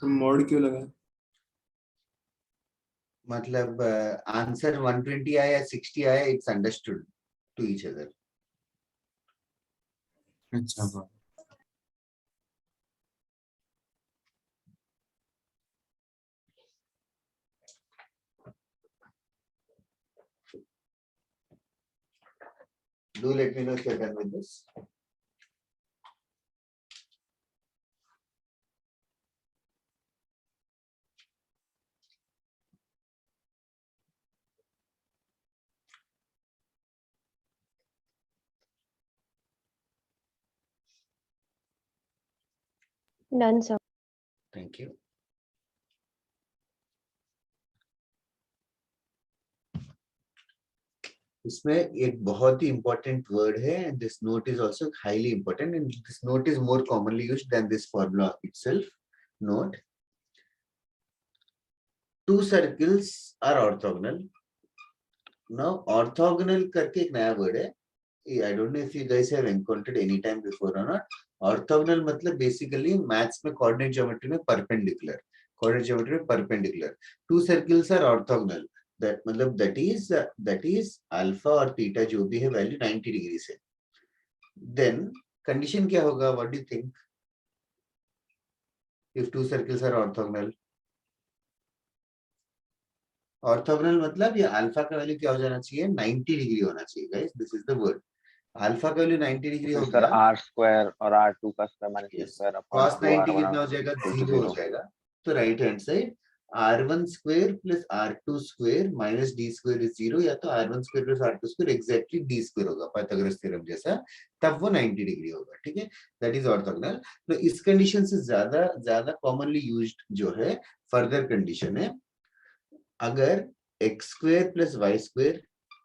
तो मोड क्यों लगा? मतलब आंसर 120 आया 60 आया, it's understood to each other. अच्छा हाँ. Do let me know if you're done with this. Done sir. Thank you. इसमें एक बहुत ही इंपॉर्टेंट वर्ड है, and this note is also highly important, and this note is more commonly used then this formula itself. Note, two circles are orthogonal. Now orthogonal करके एक नया word है. I don't know if you guys have encountered any time before or not. Orthogonal मतलब basically maths में coordinate geometry में perpendicular. Coordinate geometry में perpendicular. Two circles are orthogonal, that मतलब that is alpha और थीटा जो भी है वैल्यू 90 डिग्री से. देन कंडीशन क्या होगा? What do you think if two circles are orthogonal? Orthogonal मतलब ये अल्फा का वैल्यू क्या हो जाना चाहिए, 90 डिग्री होना चाहिए guys, this is the word. Alpha का वैल्यू 90 डिग्री हो सर गया, आर स्क्वायर और आर टू का square minus C yes, square upon cos two R 90 one कितना हो जाएगा, इक्वल टू 0 हो 0। जाएगा। तो right hand side r1 square plus r2 square minus d square is 0, या तो r1 square plus r2 square exactly d square होगा Pythagoras theorem जैसा, तब वो 90 डिग्री होगा, ठीक है, दैट इज ऑर्थोगोनल। तो इस कंडीशन से ज्यादा ज्यादा कॉमनली यूज्ड जो है फर्दर कंडीशन है, अगर x square plus y square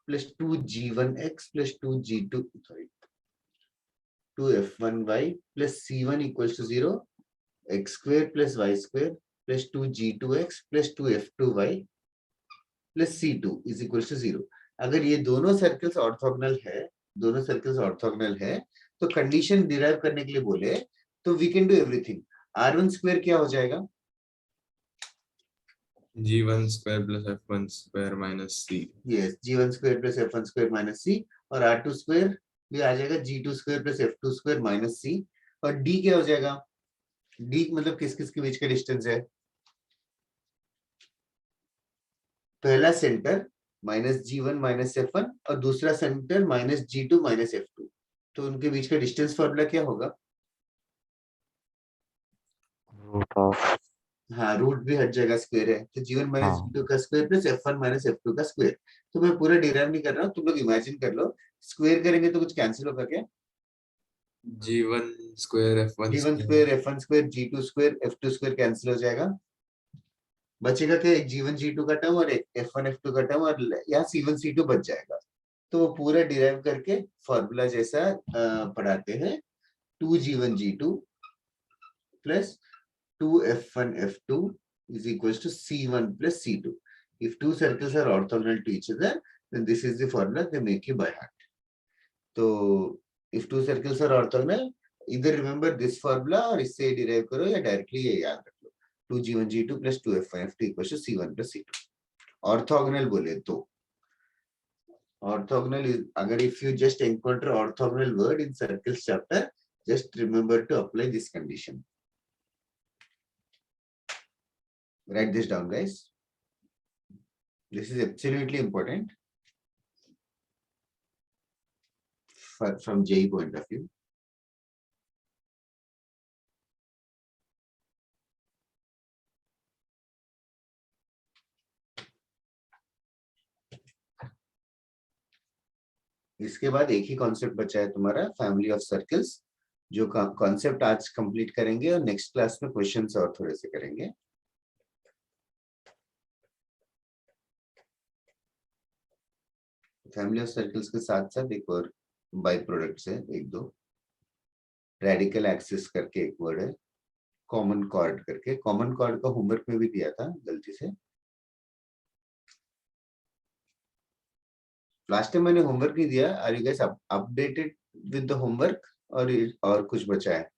plus 2g1x plus 2g2 sorry 2f1y plus c1 equals to 0, x square plus y square plus 2g2x plus 2f2y plus c2 is equal to 0। अगर ये दोनों circles orthogonal है, दोनों circles orthogonal है, तो condition derive करने के लिए बोले तो we can do everything. r1 square क्या हो जाएगा, g1 square plus f1 square minus c। Yes, g1 square plus f1 square minus c, और r2 स्क्वायर भी आ जाएगा g2 square plus f2 square minus c, और d क्या हो जाएगा, d मतलब किस किस के बीच का डिस्टेंस है, पहला centre minus g1 minus f1 और दूसरा centre minus g2 minus f2, तो उनके बीच का डिस्टेंस फॉर्मूला क्या होगा, रूट ऑफ हाँ रूट भी हट जाएगा, स्क्वायर है, तो g1 माइनस हाँ g2 का square plus f1 minus f2 का स्क्वायर। तो मैं पूरा डिराइव नहीं कर रहा हूँ, तुम लोग इमेजिन कर लो, स्क्वायर करेंगे तो कुछ कैंसिल होगा क्या, g1 square f1 g1 square square f1 square g2 square f2 square cancel हो जाएगा, बचेगा क्या, एक g1 g2 का टर्म और एक f1 f2 का टर्म, और यहाँ c1 c2 बच जाएगा। तो वो पूरा डिराइव करके फॉर्मूला जैसा पढ़ाते हैं, 2g1 g2 plus 2f1 f2 is equals to c1 plus c2. If two circles are orthogonal to each other, then this is the formula they make you by heart. So if two circles are orthogonal, either remember this formula और इससे derive करो या directly ये याद रख लो, 2g1 g2 plus 2f1 f2 equals to c1 plus c2. Orthogonal बोले तो orthogonal is, अगर if you just encounter orthogonal word in circles chapter, just remember to apply this condition. Write this down, guys. This is absolutely important from JEE point of view. इसके बाद एक ही concept बचा है तुम्हारा, family of circles, जो concept आज complete करेंगे और नेक्स्ट क्लास में क्वेश्चंस और थोड़े से करेंगे। फैमिली ऑफ सर्कल्स के साथ साथ एक और बाय प्रोडक्ट्स है, एक दो, रेडिकल एक्सिस करके एक वर्ड है, कॉमन कॉर्ड करके, कॉमन कॉर्ड का होमवर्क में भी दिया था गलती से, लास्ट टाइम मैंने होमवर्क नहीं दिया, are you guys updated with the homework और कुछ बचा है,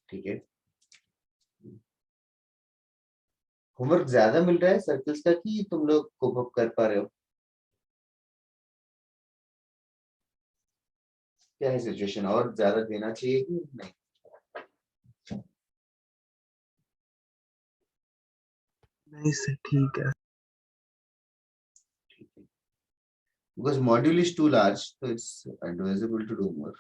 ठीक है, होमवर्क ज्यादा मिल रहा है सर्कल्स का कि तुम लोग कोप अप कर पा रहे हो, क्या है सिचुएशन, और ज्यादा देना चाहिए कि नहीं, नहीं सर ठीक है। because module is too large, so it's advisable to do more.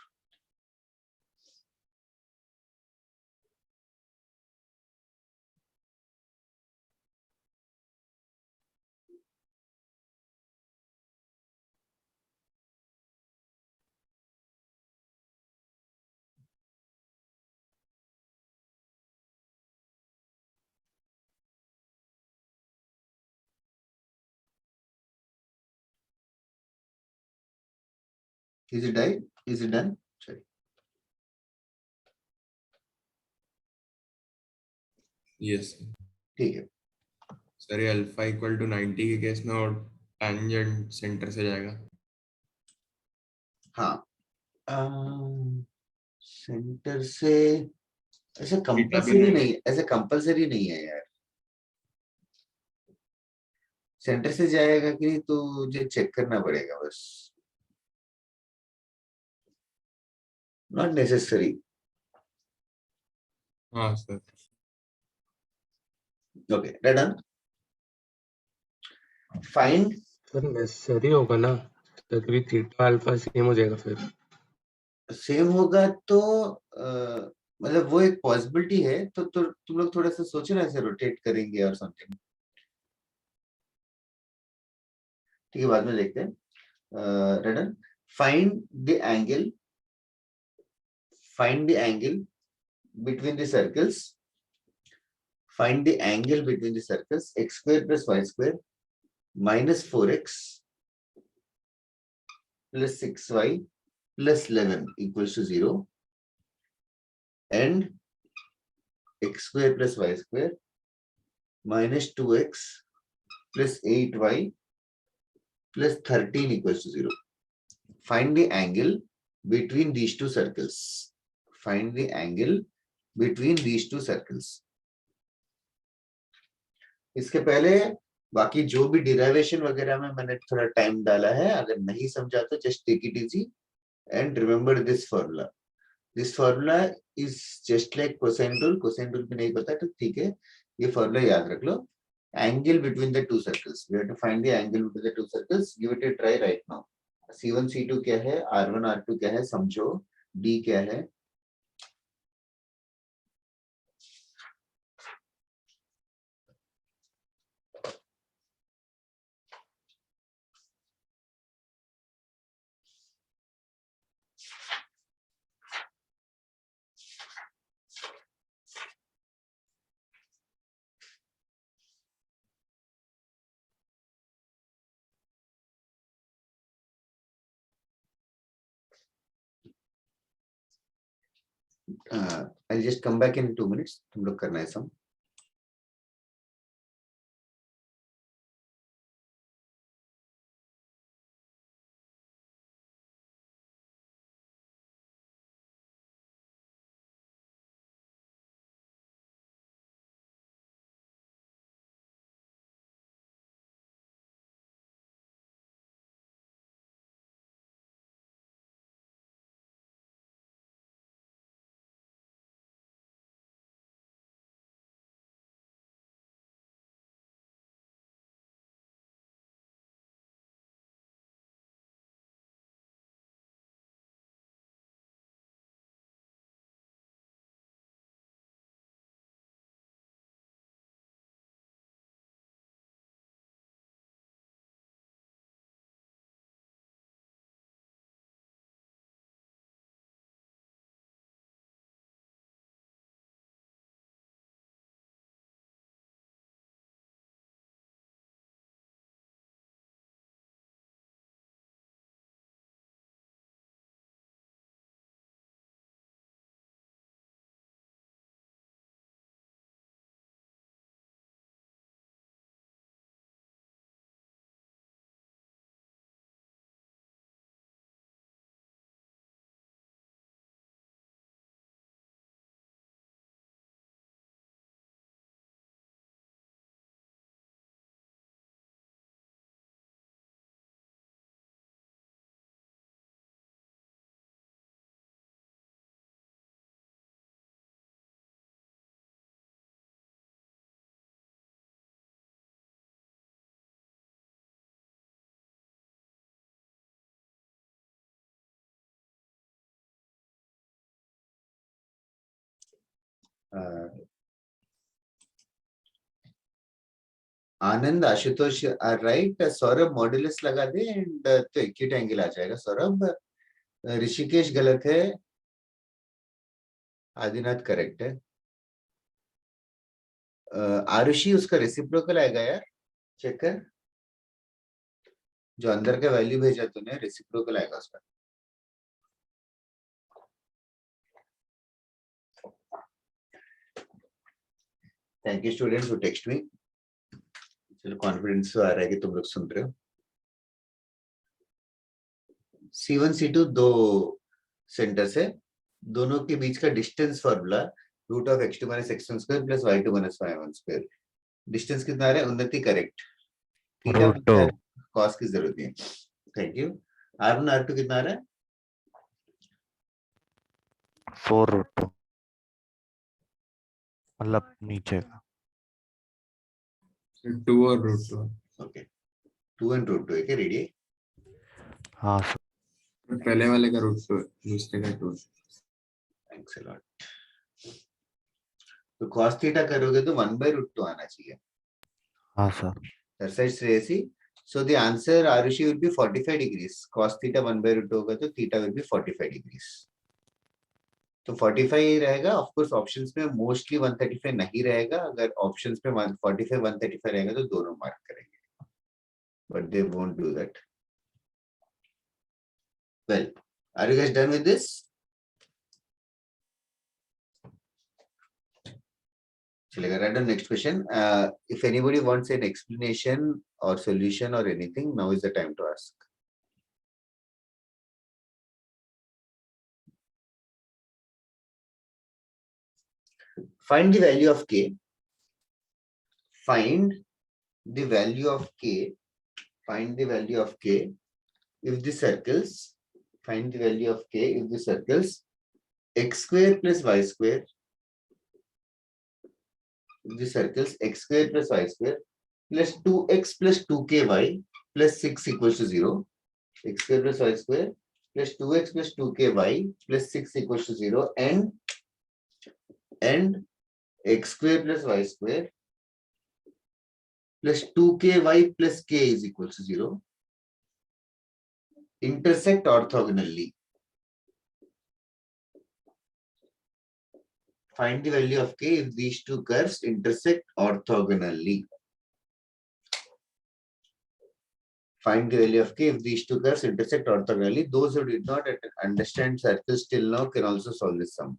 Is it done? Is it done? Sorry. Yes ठीक है, सर, ये अल्फा इक्वल टू 90 के केस में और टेंजेंट सेंटर से जाएगा। हाँ, सेंटर से ऐसे थीटा भी कंपलसरी नहीं। नहीं, ऐसे कंपलसरी नहीं है यार, सेंटर से जाएगा कि नहीं तो मुझे चेक करना पड़ेगा बस। not necessary. हाँ sir. Okay, right on. Find sir necessary होगा ना, तभी थीटा अल्फा सेम हो जाएगा फिर। सेम होगा तो मतलब वो एक पॉसिबिलिटी है, तो तुम लोग थोड़ा सा सोचो ना, ऐसे रोटेट करेंगे और समथिंग। ठीक है, बाद में देखते हैं। रडन, find the angle between the circles. Find the angle between the circles. X square plus y square minus 4x plus 6y plus 11 equals to 0, and x square plus y square minus 2x plus 8y plus 13 equals to 0. Find the angle between these two circles. Find the angle between these two circles. इसके पहले बाकी जो भी derivation वगैरह में मैंने थोड़ा time डाला है, अगर नहीं समझा तो just take it easy and remember this formula. This formula is just like cosine rule. Cosine rule भी नहीं पता तो ठीक है, ये फॉर्मूला याद रख लो. Angle between the two circles, we have to find the angle between the two circles. Give it a try right now. C1 C2 क्या है, R1 R2 क्या है समझो, D क्या है. I'll just come back in 2 minutes. तुम लोग करना है सम. Anand, Ashutosh are right. Saurabh modulus लगा दे एंड तो एक्यूट एंगल आ जाएगा. सौरभ. ऋषिकेश गलत है, आदिनाथ करेक्ट है. आरुषि उसका रेसिप्रोकल आएगा यार, चेक कर. जो अंदर का वैल्यू भेजा तूने रेसिप्रोकल आएगा उसका. Thank you students who text me. चलो कॉन्फिडेंस तो आ रहा है कि तुम लोग सुन रहे हो. C1 C2 दो सेंटर्स है, दोनों के बीच का distance formula root of x2 minus x1 square plus y2 minus y1 square. Distance कितना आ रहा है, उन्नति करेक्ट. थीटा रूट 2 कॉस की जरूरत नहीं है. Thank you. R1 R2 कितना आ रहा है, 4√2 मतलब नीचे का। 2 और √2। ओके 2 and √2 है क्या रेडियस? हाँ सर। पहले वाले का √2 दूसरे का 2। Thanks a lot. तो cos थीटा करोगे तो 1/√2 आना चाहिए। हाँ sir. That's right, Shreyasi. So the answer, Arushi, will be 45 degrees. Cos theta 1/√2 होगा तो theta will be 45 degrees. तो 45 रहेगा. Of course, options में mostly 135 नहीं रहेगा. अगर options में 145 135 रहेगा तो दोनों मार्क करेंगे. But they won't do that. Well, are you guys done with this? चलेगा. Right on next question. If anybody wants an explanation or solution or anything, now is the time to ask. Find the value of k. Find the value of k. Find the value of k if the circles. Find the value of k if the circles x square plus y square. If the circles x square plus y square plus 2x plus 2ky plus 6 equals to 0. X square plus y square plus 2x plus 2ky plus 6 equals to 0 and x square plus y square plus 2ky plus k is equal to 0 intersect orthogonally. Find the value of k if these two curves intersect orthogonally. Find the value of k if these two curves intersect orthogonally. Those who did not understand circles till now can also solve this sum.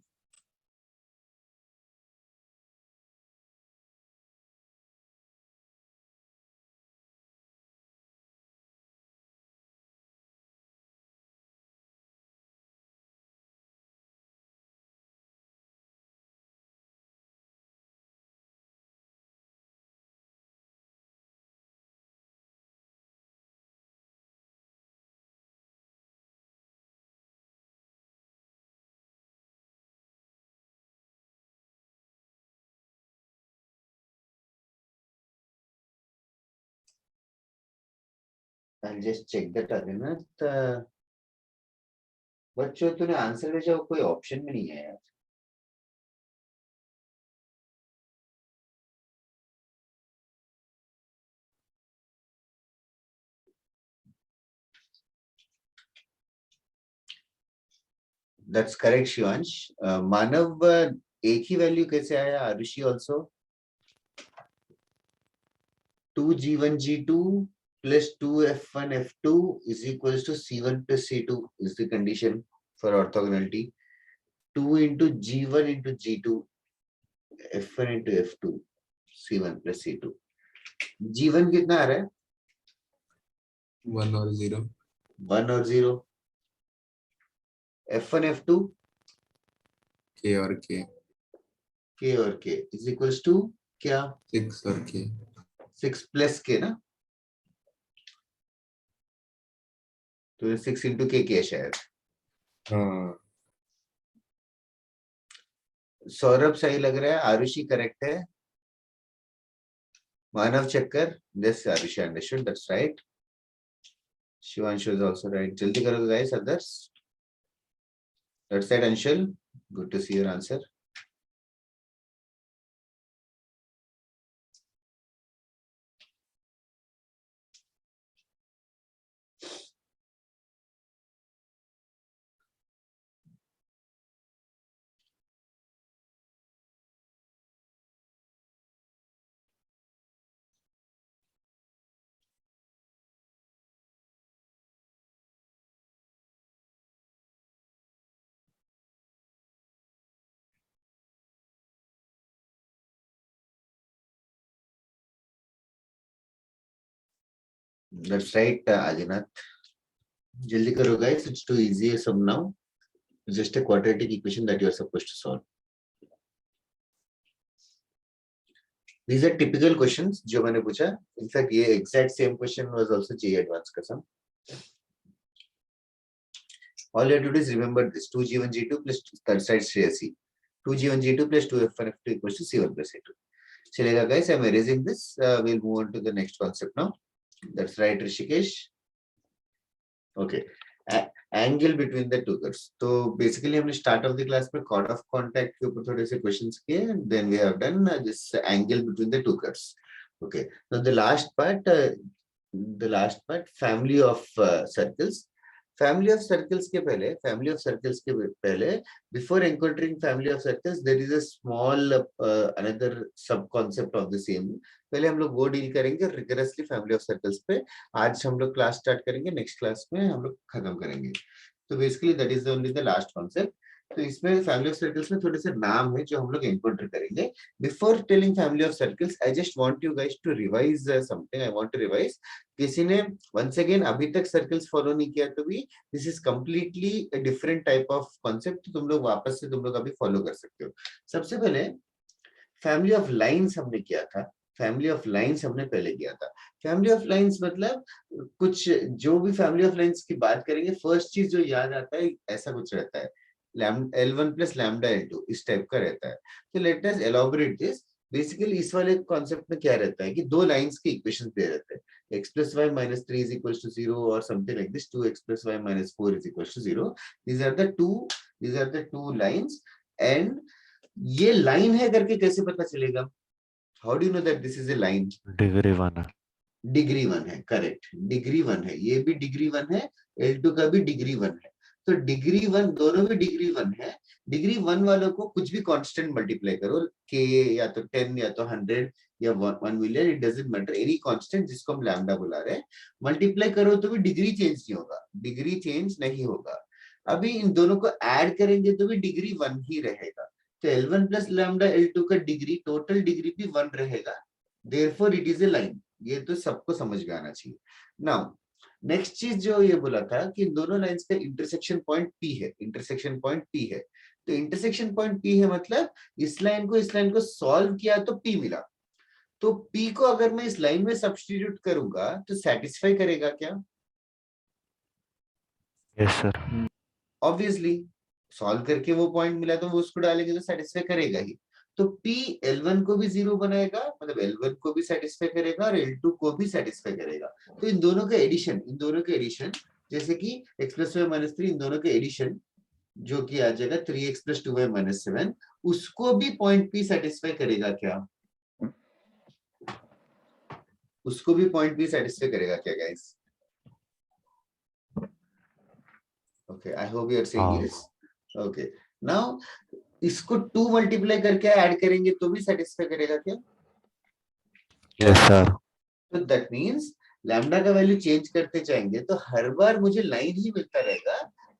I'll just check that again. बच्चों तूने answer भेजा वो कोई option में नहीं है यार. That's correct, Shivansh. मानव एक ही वैल्यू कैसे आया? Arushi also 2g1g2 plus 2f1 f2 is equals to c1 plus c2 is the condition for orthogonality. 2 into g1 into g2 f1 into f2 c1 plus c2. g1 कितना आ रहा है? 1 और 0. 1 और 0. f1 f2 k और k. k और k is equals to क्या? 6 और k. 6 plus k ना? तो 6 into k क्या शायद? हाँ. सौरभ सही लग रहा है. आरुषि करेक्ट है. मानव चक्कर. Yes, Arushi understood. That's right. Shivanshu is also right. जल्दी करो guys, others. That's right, Anshul. Good to see your answer. That's right, Adinath. जल्दी करो guys. It's too easy sum now. Just a quadratic equation that you are supposed to solve. These are typical questions जो मैंने पूछा. In fact, ये exact same question was also JEE Advanced का sum. All you have to do is remember this 2G1 G2 plus third side Shreyasi. 2G1 G2 plus 2F1 F2 equals to C1 plus A2. Chalega guys, I'm erasing this. We'll move on to the next concept now. That's right, Rishikesh. Okay. Angle between the two curves. So basically हमने start of the class में chord of contact के ऊपर थोड़े से questions किए, and then we have done this angle between the two curves. Okay. Now the last part, family of circles. Family of circles के पहले, before encountering family of circles, there is a small another sub concept of the same. पहले हम लोग वो deal करेंगे rigorously family of circles पे. आज हम लोग क्लास स्टार्ट करेंगे, नेक्स्ट क्लास में हम लोग खत्म करेंगे. तो basically that is only the last concept. तो इसमें फैमिली ऑफ सर्कल्स में थोड़े से नाम है जो हम लोग एनकाउंटर करेंगे. Before telling family of circles, I just want you guys to revise something. I want to revise. किसी ने वंस अगेन अभी तक सर्कल्स फॉलो नहीं किया तो भी this is completely a different type of concept. तुम लोग वापस से तुम लोग अभी फॉलो कर सकते हो. सबसे पहले फैमिली ऑफ लाइंस हमने किया था. फैमिली ऑफ लाइंस हमने पहले किया था. फैमिली ऑफ लाइंस मतलब कुछ जो भी फैमिली ऑफ लाइंस की बात करेंगे, फर्स्ट चीज जो याद आता है ऐसा कुछ रहता है, L1 plus lambda L2 इस टाइप का रहता है. तो let us elaborate this. Basically इस वाले कॉन्सेप्ट में क्या रहता है कि दो लाइंस के इक्वेशंस दे रहते हैं. x plus y minus 3 is equals to 0 or something like this. 2x plus y minus 4 is equals to 0. These are the two lines. And ये लाइन है करके कैसे पता चलेगा? How do you know that this is a line? Degree 1 है. Degree 1 है, correct. Degree 1 है, ये भी डिग्री 1 है, L2 का भी डिग्री 1 है. तो डिग्री 1 दोनों भी डिग्री 1 है. डिग्री 1 वालों को कुछ भी कांस्टेंट मल्टीप्लाई करो, k या तो 10 या तो 100 या 1 million, it doesn't matter, any constant जिसको हम लैम्डा बुला रहे हैं, मल्टीप्लाई करो तो भी डिग्री चेंज नहीं होगा. डिग्री चेंज नहीं होगा. अभी इन दोनों को ऐड करेंगे तो भी डिग्री 1 ही रहेगा. तो L1 प्लस लैम्डा L2 का डिग्री, टोटल डिग्री भी 1 रहेगा. Therefore it is A line. ये तो सबको समझ में आना चाहिए. नाउ नेक्स्ट चीज जो ये बोला था कि इन दोनों लाइंस का इंटरसेक्शन पॉइंट P है. इंटरसेक्शन पॉइंट P है. तो इंटरसेक्शन पॉइंट P है मतलब इस लाइन को सॉल्व किया तो P मिला. तो P को अगर मैं इस लाइन में सब्स्टिट्यूट करूंगा तो सेटिस्फाई करेगा क्या? Yes sir. ऑब्वियसली सॉल्व करके वो पॉइंट मिला तो वो उसको डालेंगे तो सेटिस्फाई करेगा ही. तो P L1 को भी 0 बनाएगा, मतलब L1 को भी सेटिस्फाई करेगा और L2 को भी सेटिस्फाई करेगा. तो इन दोनों के एडिशन जैसे कि x plus y minus 3, इन दोनों के एडिशन जो कि आ जाएगा 3x plus 2y minus 7, उसको भी पॉइंट P सेटिस्फाई करेगा क्या? उसको भी पॉइंट P सेटिस्फाई करेगा क्या guys? Okay, I hope you are seeing this. Okay, now इसको 2 मल्टीप्लाई करके ऐड करेंगे तो भी सेटिस्फाई करेगा क्या? Yes sir. तो दैट मींस लैम्डा का वैल्यू चेंज करते जाएंगे तो हर बार मुझे लाइन ही मिलता रहेगा.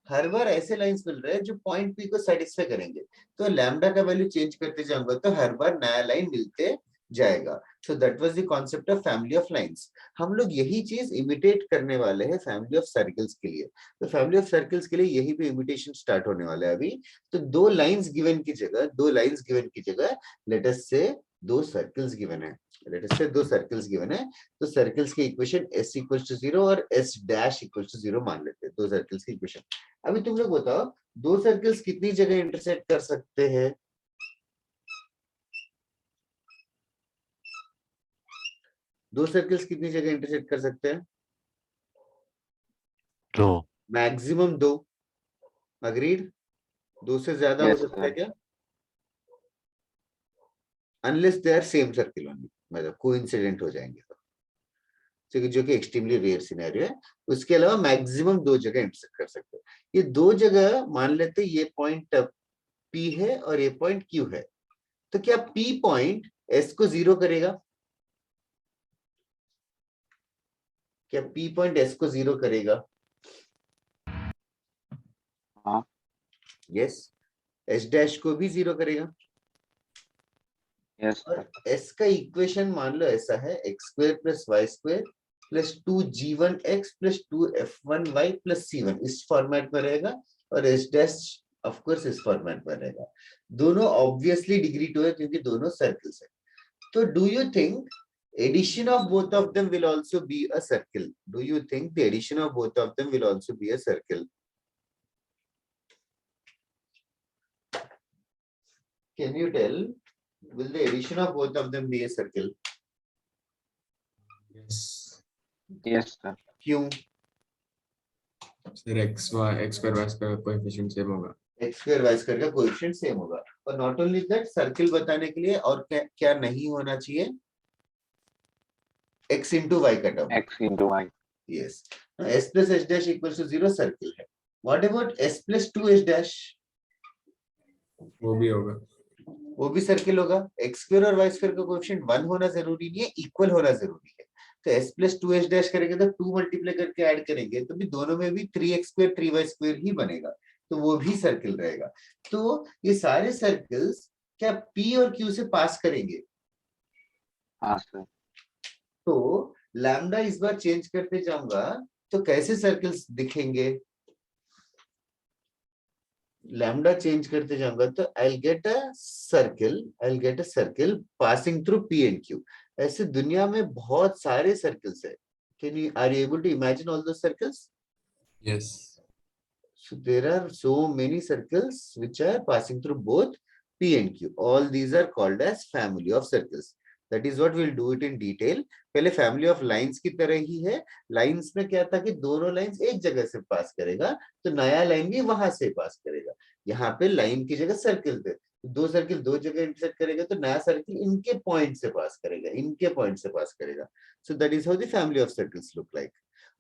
हर बार ऐसे लाइंस मिल रहे हैं जो पॉइंट P को सेटिस्फाई करेंगे. तो लैम्डा का वैल्यू चेंज करते जाऊंगा तो हर बार नया लाइन मिलते जाएगा. So that was the concept of family of lines. हम लोग यही चीज इमिटेट करने वाले हैं फैमिली ऑफ सर्कल्स के लिए. तो फैमिली ऑफ सर्कल्स के लिए यही पे इमिटेशन स्टार्ट होने वाला है अभी. तो दो लाइंस गिवन की जगह लेट अस से दो सर्कल्स गिवन है. तो सर्कल्स की इक्वेशन s इक्वल्स टू 0 और s डैश इक्वल्स टू 0 मान लेते हैं. दो सर्कल्स की इक्वेशन. अभी तुम लोग बताओ दो सर्कल्स कितनी जगह इंटरसेक्ट कर सकते हैं? दो सर्कल्स कितनी जगह इंटरसेक्ट कर सकते हैं? 2. मैक्सिमम 2. अग्रीड? 2 से ज्यादा हो Yes, सकता है sir. क्या? Unless they are same circle only, मतलब कोइंसिडेंट हो जाएंगे तो, जो कि एक्सट्रीमली रेयर सिनेरियो है. उसके अलावा मैक्सिमम 2 जगह इंटरसेक्ट कर सकते हैं. ये 2 जगह मान लेते हैं, ये पॉइंट P है और ये पॉइंट Q है. तो क्या P पॉइंट S को 0 करेगा? क्या P पॉइंट S को 0 करेगा? हाँ. यस. S डैश को भी 0 करेगा. यस और S का इक्वेशन मान लो ऐसा है, x² plus y² plus 2g1x plus 2f1y plus c1 इस फॉर्मेट में रहेगा. और S डैश ऑफ कोर्स इस फॉर्मेट में रहेगा. दोनों ऑब्वियसली डिग्री 2 है क्योंकि दोनों सर्कल्स है. तो do you think addition of both of them will also be a circle? Do you think the addition of both of them will also be a circle? Can you tell, will the addition of both of them be a circle? Yes. Yes, sir. क्यों? Sir x square y square coefficient same होगा. x square y square का coefficient same होगा. और not only that, circle बताने के लिए और क्या क्या नहीं होना चाहिए? x into y का term. X into Y. Yes. Now, s plus h dash equals to 0 circle है. What about s plus 2h dash? वो भी होगा. वो भी सर्किल होगा. x square और y square का कोएफिशिएंट 1 होना जरूरी नहीं है, इक्वल होना जरूरी है. तो s plus 2h dash करेंगे तो 2 मल्टीप्लाई करके ऐड करेंगे तो भी दोनों में भी 3x square 3y square ही बनेगा, तो वो भी सर्किल रहेगा. तो ये सारे सर्कल्स क्या p और q से पास करेंगे? हाँ सर. तो लैम्डा इस बार चेंज करते जाऊंगा तो कैसे सर्कल्स दिखेंगे? लैम्डा चेंज करते जाऊंगा तो I get a circle passing through p and q. ऐसे दुनिया में बहुत सारे सर्कल्स है. Are you able to imagine all those circles? Yes. So there are so many circles which are passing through both p and q. All these are called as family of circles. That is what we'll do it in detail. पहले family of lines की तरह ही है. Lines में क्या था कि दोनों lines एक जगह से पास करेगा तो नया लाइन भी वहां से पास करेगा. यहाँ पे लाइन की जगह सर्किल थे, दो सर्किल दो जगह इंटरसेक्ट करेगा तो नया सर्किल इनके पॉइंट से पास करेगा, इनके पॉइंट से पास करेगा. So that is how the family of circles look like.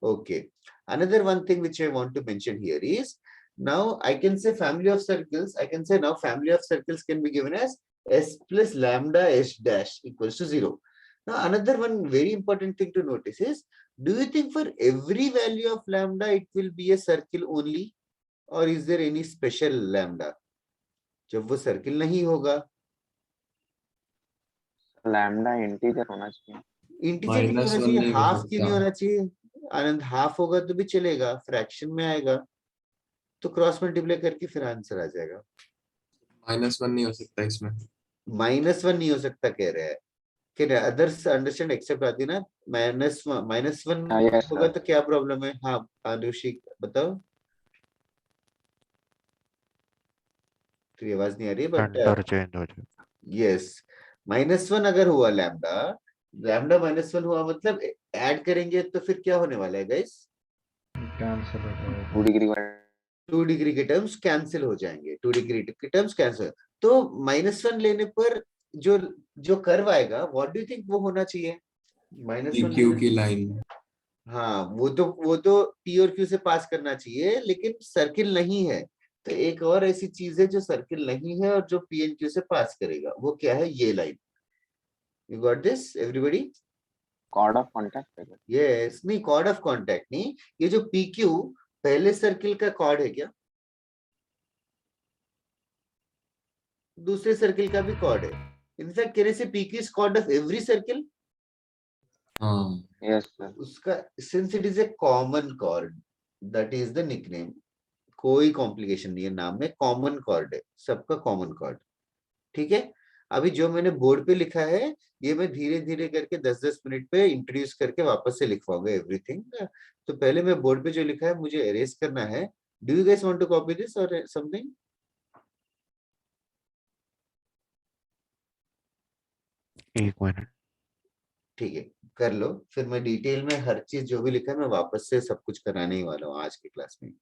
Okay. Another one thing which I want to mention here is, now I can say family of circles. I can say now family of circles can be given as s plus lambda h dash equals to 0. Now another one very important thing to notice is, do you think for every value of lambda it will be a circle only, or is there any special lambda? जब वो circle नहीं होगा, lambda integer होना चाहिए. Integer क्यों -1 होना चाहिए? नहीं हो हाफ क्यों नहीं सकता. होना चाहिए? आनंद हाफ होगा तो भी चलेगा, फ्रैक्शन में आएगा तो क्रॉस मल्टीप्लाई करके फिर आंसर आ जाएगा. -1 नहीं हो सकता इसमें. -1 नहीं हो सकता कह रहे हैं कि अदर्स अंडरस्टैंड एक्सेप्ट आती ना. -1 हाँ, yes, होगा sir. तो क्या प्रॉब्लम है? हाँ आरुषि बताओ. तेरी आवाज नहीं आ रही है बट सेंटर चेंज हो जाएगा. यस. -1 अगर हुआ लैम्डा -1 हुआ मतलब ऐड करेंगे तो फिर क्या होने वाला है गाइस? 2 डिग्री वाला. 2 डिग्री के टर्म्स कैंसिल हो जाएंगे. 2 डिग्री के टर्म्स कैंसिल. तो -1 लेने पर जो जो कर्व आएगा, व्हाट डू यू थिंक वो होना चाहिए? -1 PQ की लाइन. हाँ, वो तो p और q से पास करना चाहिए, लेकिन सर्किल नहीं है. तो एक और ऐसी चीज है जो सर्किल नहीं है और जो p एंड q से पास करेगा, वो क्या है? ये line. You got this everybody? Chord of contact है. यस. नहीं, कॉर्ड ऑफ कॉन्टैक्ट नहीं. ये जो pq पहले सर्किल का कॉर्ड है क्या? दूसरे सर्किल का भी कॉर्ड है. इनफैक्ट कहने से pq is chord of every circle. हाँ. Yes sir. उसका since it is a common chord, that is the nickname. कोई कॉम्प्लिकेशन नहीं है नाम में, कॉमन कॉर्ड है, सबका कॉमन कॉर्ड. ठीक है. अभी जो मैंने बोर्ड पे लिखा है ये मैं धीरे धीरे करके 10-10 मिनट पे इंट्रोड्यूस करके वापस से लिखवाऊंगा एवरीथिंग. तो पहले मैं बोर्ड पे जो लिखा है मुझे एरेज करना है. Do you guys want to copy this or something? एक मिनट. ठीक है, कर लो. फिर मैं डिटेल में हर चीज जो भी लिखा है मैं वापस से सब कुछ कराने ही वाला हूँ आज की क्लास में.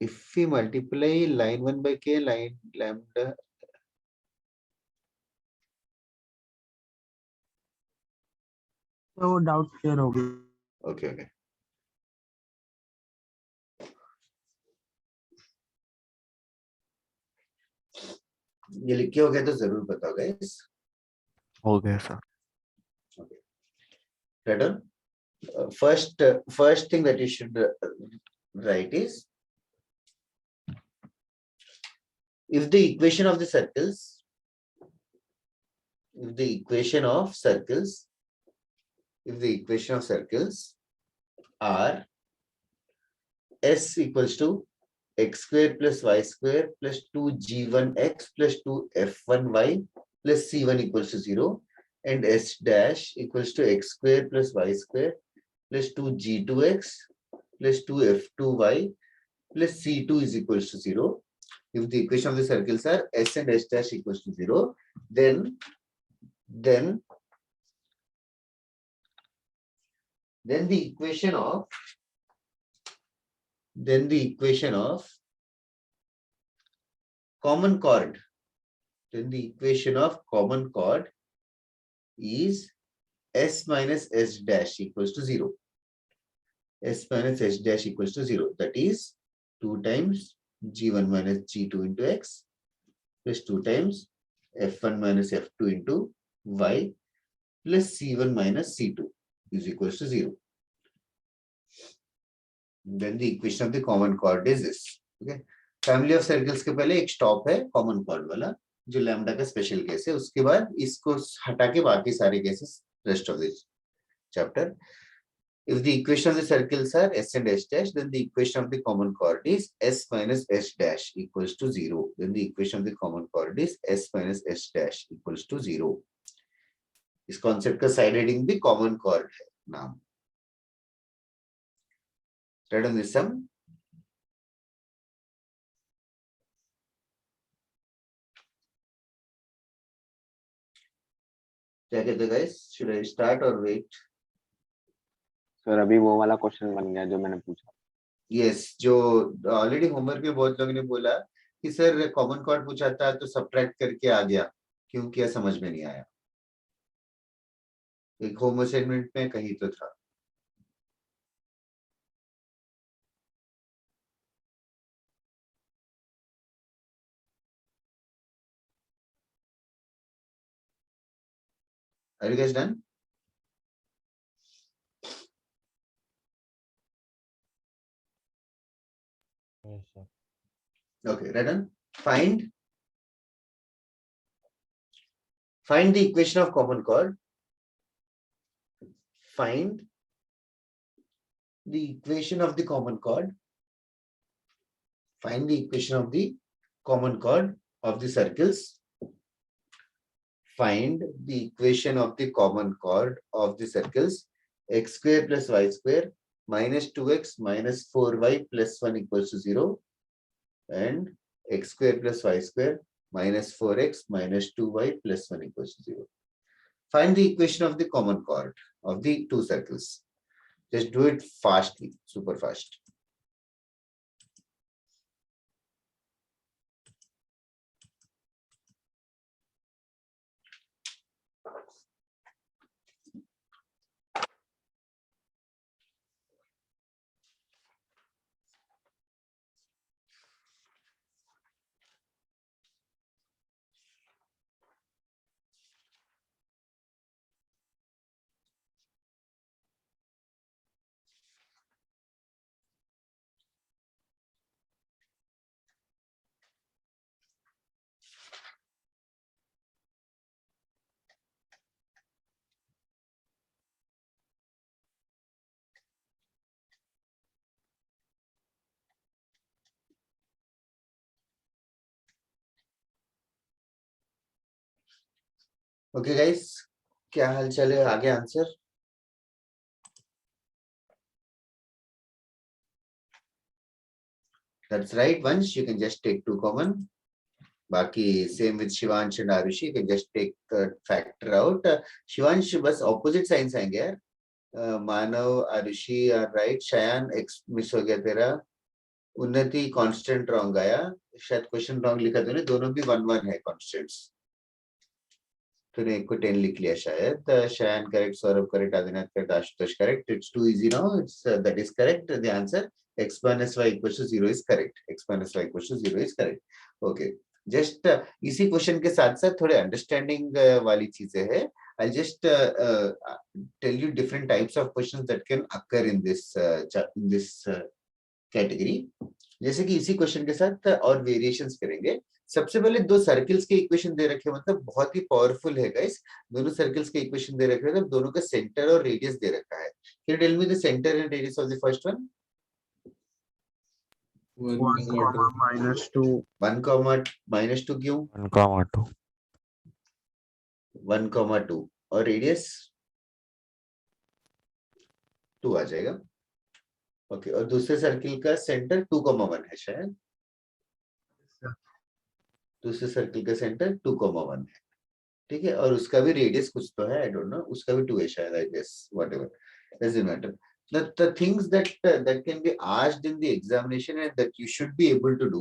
If we multiply line 1 by k, line lambda, तो वो डाउट क्लियर हो गई. Okay okay. ये लिख के हो गया तो जरूर बताओ गाइस. हो गया sir. Right on. First thing that you should write is, if the equation of circles are s equals to x square plus y square plus 2g1x plus 2f1y plus c1 equals to 0, and s dash equals to x square plus y square plus 2g2x plus 2f2y plus C2 is equals to 0. If the equation of the circles are S and S dash equals to 0, then the equation of common chord, is S minus S dash equals to 0. S minus S dash equals to 0. That is 2 times G1 minus G2 into X plus 2 times F1 minus F2 into Y plus C1 minus C2 is equals to 0. Then the equation of the common chord is this. Okay. Family of circles के पहले एक stop है common cord वाला जो lambda का special case है, उसके बाद इसको हटा के बाकी सारे cases rest of this chapter. If the equation of the circles are S and S dash, then the equation of the common chord is S minus S dash equals to 0. Then the equation of the common chord is S minus S dash equals to 0. इस concept का side heading भी common chord है नाम. Read on this sum. क्या कहते guys? Should I start or wait? Sir अभी वो वाला क्वेश्चन बन गया जो मैंने पूछा. Yes, जो ऑलरेडी होमवर्क में बहुत लोगों ने बोला कि सर कॉमन कॉर्ड पूछा था तो सब्ट्रैक्ट करके आ गया, क्यों किया समझ में नहीं आया. एक होम असाइनमेंट में कहीं तो था. Are you guys done? Yes, sir. Okay, ready? Find the equation of common chord. Find the equation of the common chord. Find the equation of the common chord of the circles. Find the equation of the common chord of the circles. X square plus y square minus 2x minus 4y plus 1 equals to 0. And x square plus y square minus 4x minus 2y plus 1 equals to 0. Find the equation of the common chord of the two circles. Just do it fastly, super fast. Okay guys, क्या हाल चाल है? आगे answer. That's right, once you can just take 2 common. Baki same with Shivansh and Arushi, you can just take the factor out. Shivansh बस opposite signs आएंगे यार. मानव, Arushi are right. Shayan X miss हो गया तेरा. उन्नति constant wrong आया, शायद question wrong लिखा तूने. दोनों भी 1-1 है कांस्टेंट्स. तूने एक को 10 लिख लिया शायद. Shayan correct, Saurabh correct, Adinath correct, Ashutosh correct. It's too easy now. It's that is correct. The answer x minus y equals to 0 is correct. x minus y equals to 0 is correct. Okay. Just इसी question के साथ साथ थोड़े understanding वाली चीजें हैं. I'll just tell you different types of questions that can occur in this category. जैसे कि इसी क्वेश्चन के साथ और वेरिएशंस करेंगे. सबसे पहले दो सर्कल्स के इक्वेशन दे रखे, मतलब बहुत ही पावरफुल है गाइस. दोनों सर्कल्स के इक्वेशन दे रखे हैं, दोनों का सेंटर और रेडियस दे रखा है. Can you tell me the centre and radius of the first one? 1, minus 2. 1, -2 क्यों? 1,2. 1, 2 और रेडियस 2 आ जाएगा. ओके, और दूसरे सर्किल का सेंटर 2,1 है शायद, दूसरे सर्किल का सेंटर 2,1 है, ठीक है, और उसका भी रेडियस कुछ तो है, आई डोंट नो, उसका भी 2 है शायद, I guess, whatever, doesn't matter. The things that can be asked in the examination and that you should be able to do,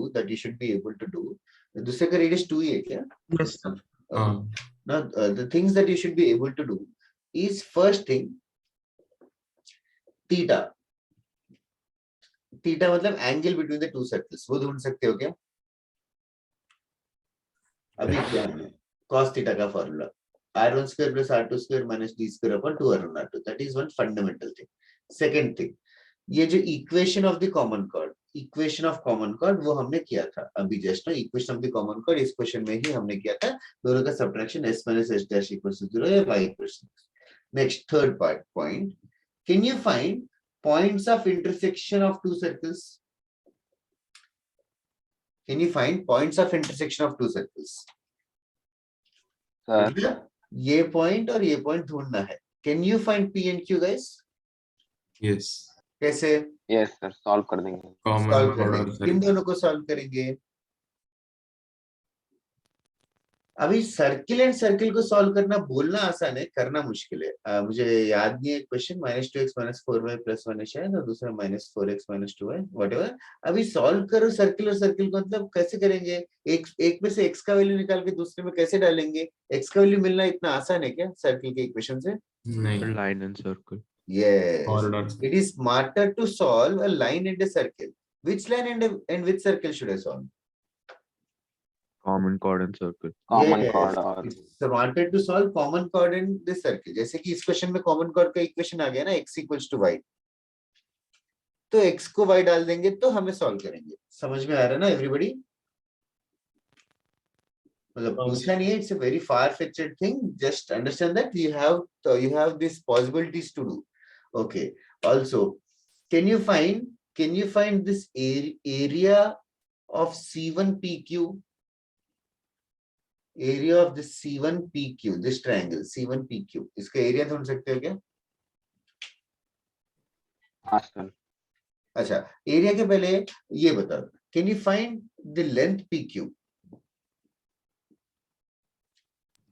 दूसरे का रेडियस 2 ही है क्या? Yes, sir. हाँ Now, the things that you should be able to do is, first thing, theta. Theta मतलब angle between the two circles, वो ढूंढ सकते हो क्या? अभी क्या है cos theta का formula, r1 square plus r2 square minus d square upon 2r1 r2. That is one fundamental thing. Second thing, ये जो equation of the common chord, वो हमने किया था अभी जस्ट ना. Equation of the common chord इस क्वेश्चन में ही हमने किया था, दोनों का subtraction s minus s dash equals to 0 या y equals to 0. Next, third point, can you find points of intersection of two circles? Can you find points of intersection of two circles? Sir ये point और ये point ढूंढना है. Can you find P and Q, guys? Yes कैसे yes sir, solve कर देंगे. Common solve कर cord देंगे? और किन दोनों को सॉल्व करेंगे? अभी सर्किल एंड सर्किल को सॉल्व करना बोलना आसान है, करना मुश्किल है. मुझे याद नहीं है क्वेश्चन, -2x - 4y + 1 है शायद, और दूसरा -4x - 2y, व्हाटएवर. अभी सॉल्व करो सर्किल और सर्किल को, मतलब कैसे करेंगे? एक में से x का वैल्यू निकाल के दूसरे में कैसे डालेंगे? x का वैल्यू मिलना इतना आसान है क्या सर्किल के इक्वेशन से? नहीं line and circle. Yes, chord और it is smarter to solve a line and a circle. Which line and which circle should I solve? Common chord and circle. Common Yes, chord और it's smarter to solve common chord in this circle. जैसे कि इस question में common chord का equation आ गया ना, x = y, तो x को y डाल देंगे तो हमें सॉल्व करेंगे. समझ में आ रहा है ना एवरीबॉडी? मतलब पूछा नहीं है, it's a very far fetched thing, just understand that you have these possibilities to do. Okay, also, can you find this area of C1PQ? Area of this C1PQ, this triangle C1PQ, इसका area ढूंढ सकते हो क्या? हाँ sir. अच्छा, area के पहले ये बताओ, can you find the length PQ?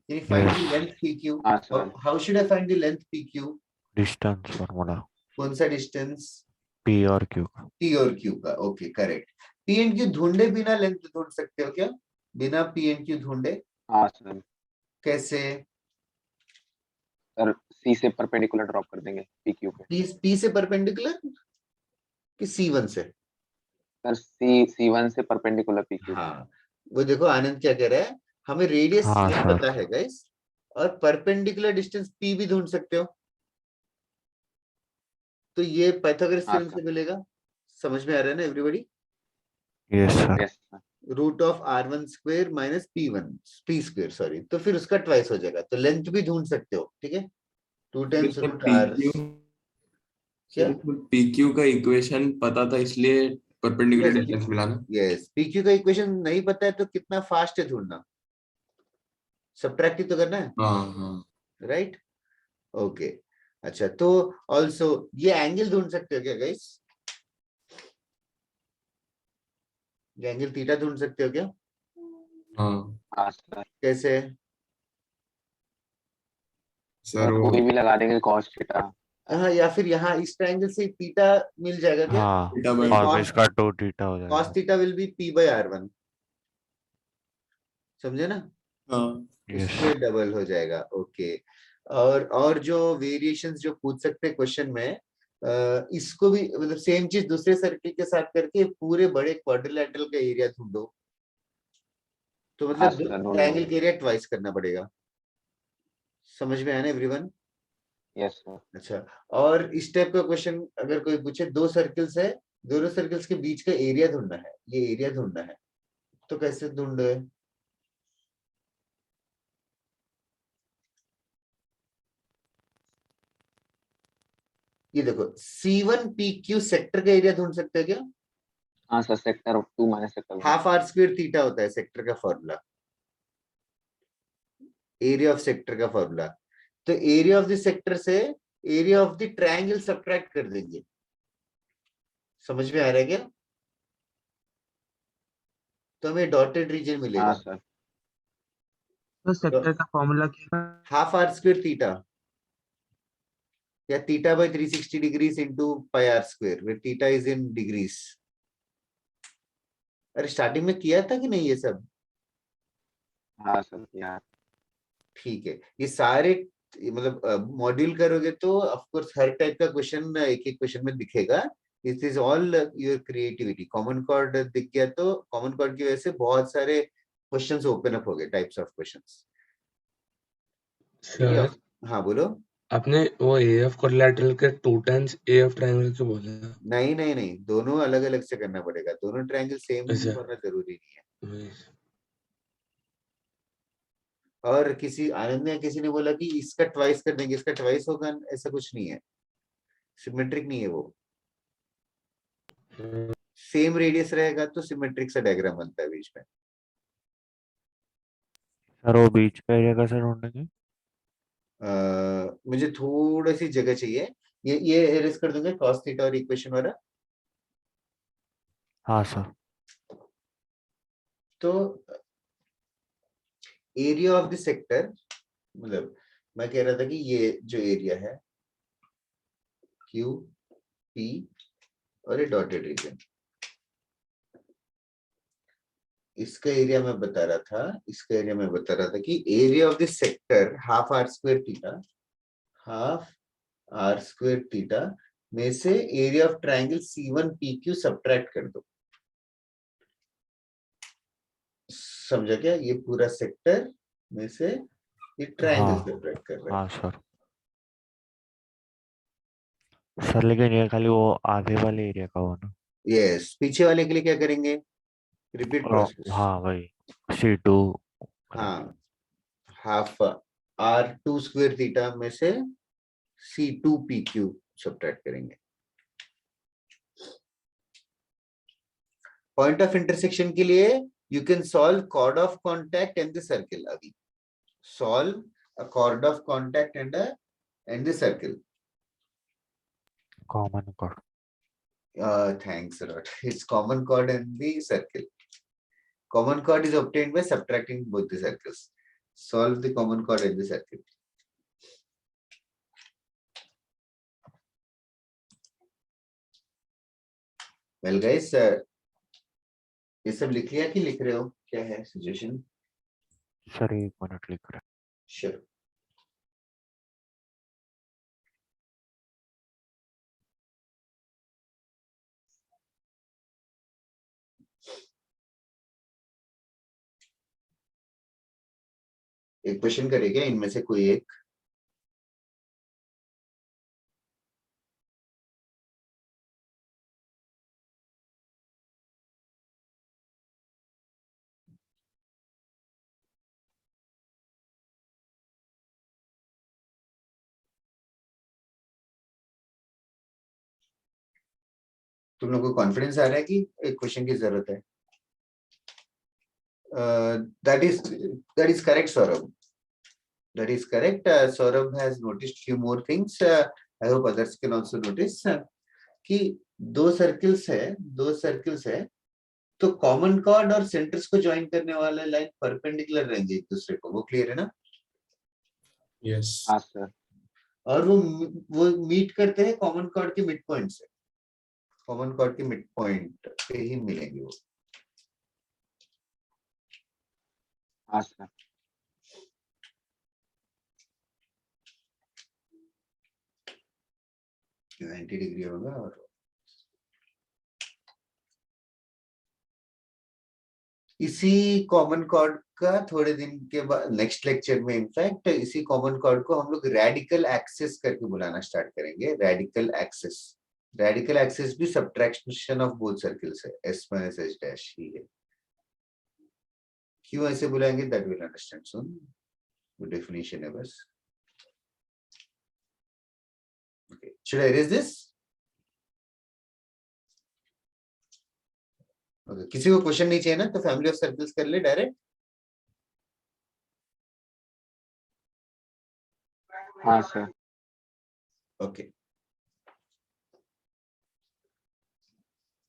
Can you find the Yes. length PQ? हाँ sir. How should I find the length PQ? Distance formula. कौन सा डिस्टेंस? P और Q का. P और Q का. Okay, correct. P and Q ढूंढे बिना length ढूंढ सकते हो क्या? बिना P and Q ढूंढे हाँ सर. कैसे? सर C से परपेंडिकुलर ड्रॉप कर देंगे PQ पे. P से परपेंडिकुलर कि C1 से? सर C1 से परपेंडिकुलर PQ. हाँ, वो देखो आनंद क्या कह रहा है, हमें रेडियस हाँ, नहीं सर. पता है गाइस, और परपेंडिकुलर डिस्टेंस P भी ढूंढ सकते हो, तो ये पाइथागोरस हाँ थ्योरम सर. से मिलेगा. समझ में आ रहा है ना everybody? Yes sir. Yes sir. √r1² - p² sorry, तो फिर उसका ट्वाइस हो जाएगा, तो लेंथ भी ढूंढ सकते हो, ठीक है. 2 times √r. क्या? PQ का इक्वेशन पता था इसलिए परपेंडिकुलर डिस्टेंस मिला ना. यस, PQ का इक्वेशन नहीं पता है तो कितना फास्ट है ढूंढना, सब्ट्रैक्ट ही तो करना है, हाँ हाँ राइट? ओके, अच्छा, तो ऑल्सो ये एंगल ढूंढ सकते हो क्या गाइस? ये एंगल थीटा ढूंढ सकते हो क्या? हाँ हाँ सर. कैसे? सर वो कोई भी लगा देंगे cos थीटा. हाँ, या फिर यहाँ इस ट्रायंगल से थीटा मिल जाएगा क्या? हाँ. थीटा Then और cos- इसका 2 थीटा हो cos जाएगा. थीटा विल बी P/r1, समझे ना? हाँ Yes. इससे डबल हो जाएगा. ओके, और जो वेरिएशंस जो पूछ सकते हैं क्वेश्चन में, इसको भी मतलब सेम चीज दूसरे सर्किल के साथ करके पूरे बड़े क्वाड्रिलैटरल का एरिया ढूंढो, तो हाँ मतलब सर, ढूंढ ट्रायंगल लूंगा. के एरिया ट्वाइस करना पड़ेगा. समझ में आया ना एवरीवन? Yes sir. अच्छा, और इस टाइप का क्वेश्चन अगर कोई पूछे, 2 सर्किल्स है, दोनों सर्किल्स के बीच का एरिया ढूंढना है, ये एरिया ढूंढना है, तो कैसे ढूंढे? ये देखो, C1PQ सेक्टर का एरिया ढूंढ सकते हो क्या? हाँ sir, sector 2 - sector 1. Half r² theta होता है सेक्टर का फॉर्मूला, एरिया ऑफ सेक्टर का फॉर्मूला. तो एरिया ऑफ द सेक्टर से area of the triangle subtract कर देंगे, समझ में आ रहा है क्या? तो हमें डॉटेड रीजन हाँ मिलेगा, सर। तो सेक्टर का फॉर्मूला क्या है? हाफ आर स्क्वायर थीटा या theta by 360 degrees into pi r square, where theta is in degrees. अरे स्टार्टिंग में किया था कि नहीं ये सब? हाँ सर यहाँ। ठीक है, ये सारे मतलब मॉड्यूल करोगे तो ऑफ कोर्स हर टाइप का क्वेश्चन एक एक क्वेश्चन में दिखेगा। It is all your creativity. Common chord दिख गया तो कॉमन कॉर्ड की वजह से बहुत सारे क्वेश्चंस ओपन अप हो गए, टाइप्स ऑफ क्वेश्चंस। ठीक है, सर हाँ बोलो। आपने वो एएफ कोलेटरल के 2 टाइम्स एएफ ट्रायंगल क्यों बोला? नहीं नहीं नहीं, दोनों अलग अलग से करना पड़ेगा, दोनों ट्रायंगल सेम अच्छा होना जरूरी नहीं है। वही। और किसी आनंद ने किसी ने बोला कि इसका ट्वाइस कर देंगे, इसका ट्वाइस होगा, ऐसा कुछ नहीं है, सिमेट्रिक नहीं है वो। हम्म, सेम रेडियस रहेगा तो सिमेट्रिक सा डायग्राम बनता है बीच में। सर वो बीच का एरिया कैसे ढूंढेंगे? मुझे थोड़ी सी जगह चाहिए, ये एरेज कर दूंगा cos थीटा और इक्वेशन वाला। हाँ सर। तो एरिया ऑफ द सेक्टर, मतलब मैं कह रहा था कि ये जो एरिया है क्यू पी और ये डॉटेड रीजन, इसका एरिया मैं बता रहा था, इसका एरिया मैं बता रहा था कि area of the sector half r square theta, half r square theta में से area of triangle C1 PQ subtract कर दो। समझा क्या? ये पूरा सेक्टर में से ये ट्रायंगल हाँ सब्ट्रैक्ट कर रहा है। हाँ सर। सर लेकिन ये खाली वो आधे वाले एरिया का हो ना? यस, पीछे वाले के लिए क्या करेंगे? रिपीट और प्रोसेस। हाँ वही C2 हाँ, half R two square theta में से C2 PQ सब्ट्रैक्ट करेंगे। पॉइंट ऑफ इंटरसेक्शन के लिए you can solve chord of contact and the circle. अभी solve a chord of contact and the circle. Common chord. Thanks a lot. It's common chord and the circle. Common chord is obtained by subtracting both the circles. Solve the common chord and the circle. Well guys, ये सब लिख लिया कि लिख रहे हो? क्या है सजेशन? सर 1 मिनट लिख रहे Sure. एक क्वेश्चन करेगा इनमें से कोई एक? तुम लोग को कॉन्फिडेंस आ रहा है कि एक क्वेश्चन की जरूरत है? That is correct, Saurabh. That is correct. Saurabh has noticed few more things. I hope others can also notice. कि दो सर्कल्स है तो कॉमन कॉर्ड और सेंटर्स को ज्वाइन करने वाले लाइन परपेंडिकुलर रहेंगे एक दूसरे को, वो क्लियर है ना? यस हाँ सर। और वो मीट करते हैं कॉमन कॉर्ड के मिड पॉइंट से, कॉमन कॉर्ड के मिड पॉइंट पे ही मिलेंगे वो। हाँ सर। 90 डिग्री होगा। और इसी कॉमन कॉर्ड का थोड़े दिन के बाद नेक्स्ट लेक्चर में इनफैक्ट इसी कॉमन कॉर्ड को हम लोग रेडिकल एक्सिस करके बुलाना स्टार्ट करेंगे। रेडिकल एक्सिस भी सब्ट्रैक्शन ऑफ बोथ सर्कल्स है, S माइनस H डैश ही है। क्यों ऐसे बुलाएंगे दैट विल अंडरस्टैंड सून, वो डेफिनेशन है बस। Okay, should I erase this? Okay, किसी को क्वेश्चन नहीं चाहिए ना तो फैमिली ऑफ सर्कल्स कर ले डायरेक्ट। हाँ सर। ओके,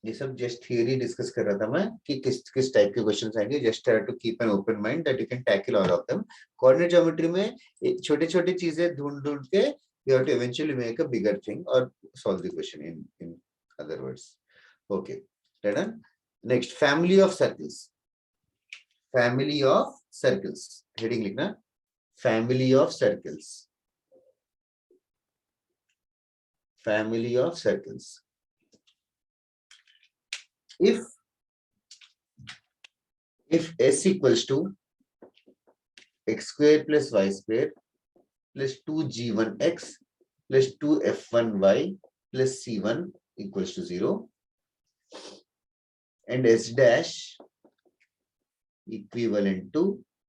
ये सब जस्ट थियरी डिस्कस कर रहा था मैं कि किस किस टाइप के क्वेश्चंस आएंगे. Just try to keep an open mind that you can tackle all of them. Coordinate geometry में छोटे छोटे चीजें ढूंढ ढूंढ के you have to eventually make a bigger thing or solve the question in other words. Okay, done. Next, family of circles. Family of circles. Heading लिखना. Family of circles. Family of circles. If s equals to x square plus y square plus 2g1x plus 2f1y plus c1 equals to 0, and s dash equivalent to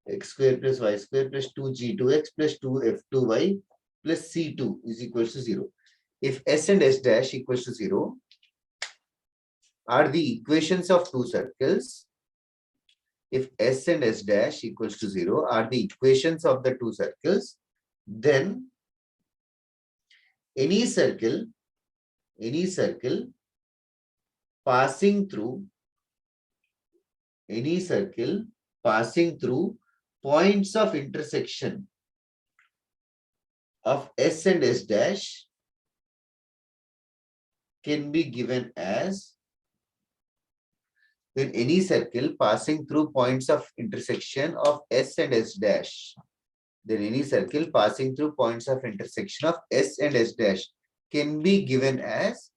x square plus y square plus 2g2x plus 2f2y plus c2 is equals to 0. If s and s dash equals to 0 are the equations of two circles, if s and s dash equals to 0 are the equations of the two circles, then any circle passing through points of intersection of s and s dash can be given as, then any circle passing through points of intersection of s and s dash, then any circle passing through points of intersection of s and s dash can be given as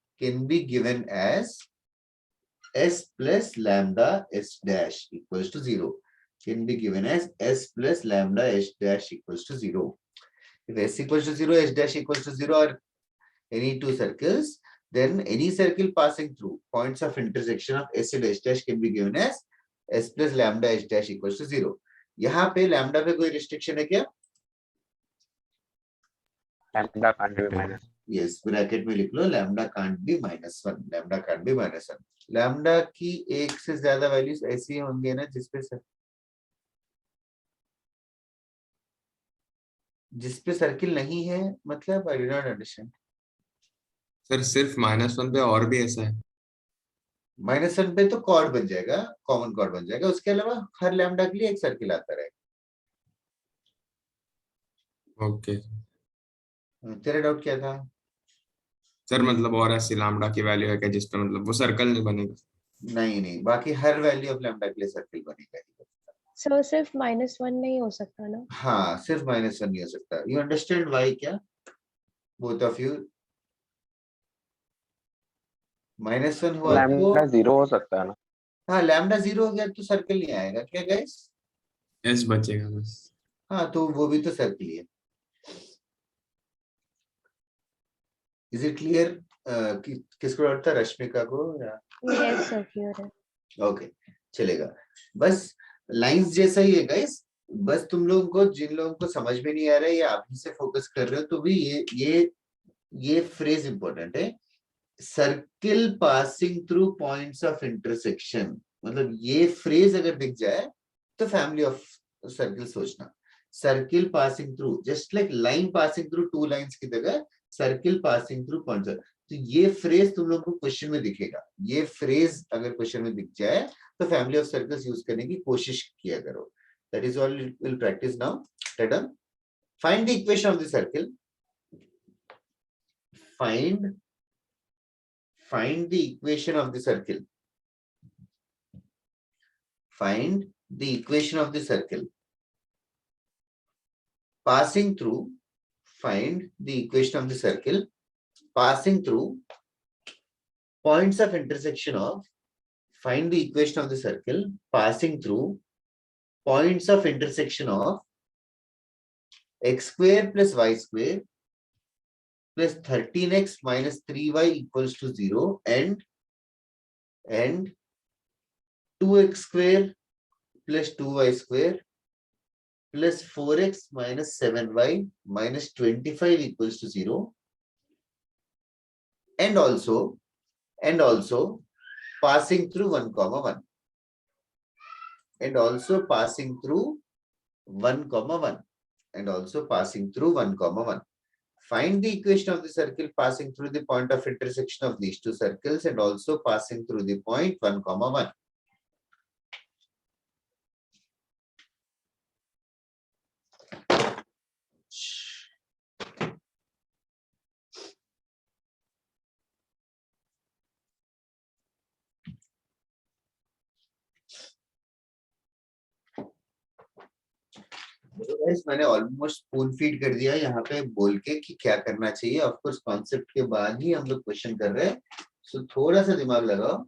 s plus lambda s dash equals to 0. Can be given as s plus lambda s dash equals to 0. If s equals to 0, s dash equals to 0 or any two circles, then any circle passing through points of intersection of s and s dash can be given as s plus lambda s dash equals to 0. यहाँ पे lambda पे कोई restriction है क्या? lambda can't be minus. Yes, bracket में लिख लो lambda can't be -1. lambda can't be -1. lambda की एक से ज्यादा वैल्यूज ऐसी होंगे ना जिसपे सर्किल नहीं है, मतलब I did not understand. Sir सिर्फ -1 पे और भी ऐसा है? -1 पे तो कॉर्ड बन जाएगा, कॉमन कॉर्ड बन जाएगा. उसके अलावा हर लैम्डा के लिए एक सर्किल आता रहेगा. ओके तेरा डाउट क्या था? सर मतलब और ऐसी लैम्डा की वैल्यू है क्या जिसपे मतलब वो सर्कल नहीं बनेगा? नहीं, बाकी हर वैल्यू ऑफ लैम्डा के लिए सर्किल बनेगा. सो सिर्फ -1 नहीं हो सकता ना? हाँ, सिर्फ -1 नहीं हो सकता. यू अंडरस्टैंड व्हाई क्या? Both of you. -1 हुआ तो lambda 0 हो सकता है ना? हाँ, लैम्डा 0 हो गया तो सर्किल नहीं आएगा क्या गाइस? एस बचेगा बस. हाँ, तो वो भी तो सर्किल ही है. Is it clear? किसको डाउट था, रश्मिका को या? यस सर, क्लियर है. ओके, चलेगा. बस लाइंस जैसा ही है गाइस. बस तुम लोगों को, जिन लोगों को समझ में नहीं आ रहा है या आप ही से फोकस कर रहे हो, तो भी ये फ्रेज इंपॉर्टेंट है. Circle passing through points of intersection, मतलब ये फ्रेज अगर दिख जाए तो फैमिली ऑफ सर्किल सोचना. Circle passing through, just like line passing through two lines की जगह सर्किल पासिंग थ्रू पॉइंट्स. तो ये फ्रेज तुम लोगों को क्वेश्चन में दिखेगा. ये फ्रेज अगर क्वेश्चन में दिख जाए तो फैमिली ऑफ सर्कल्स यूज करने की कोशिश किया करो. That is all will practice now. Find the equation of the circle. Find the equation of the circle. Find the equation of the circle. Passing through, find the equation of the circle. Passing through points of intersection of, find the equation of the circle. Passing through points of intersection of x square plus y square plus 13x minus 3y equals to 0 and 2x square plus 2y square plus 4x minus 7y minus 25 equals to 0, and also passing through 1, 1, and also passing through 1, 1, and also passing through 1, 1. Find the equation of the circle passing through the point of intersection of these two circles and also passing through the point 1, 1. मैंने almost spoon feed कर दिया यहाँ पे बोल के कि क्या करना चाहिए। ऑफ कोर्स कॉन्सेप्ट के बाद ही हम लोग क्वेश्चन कर रहे हैं, सो थोड़ा सा दिमाग लगाओ।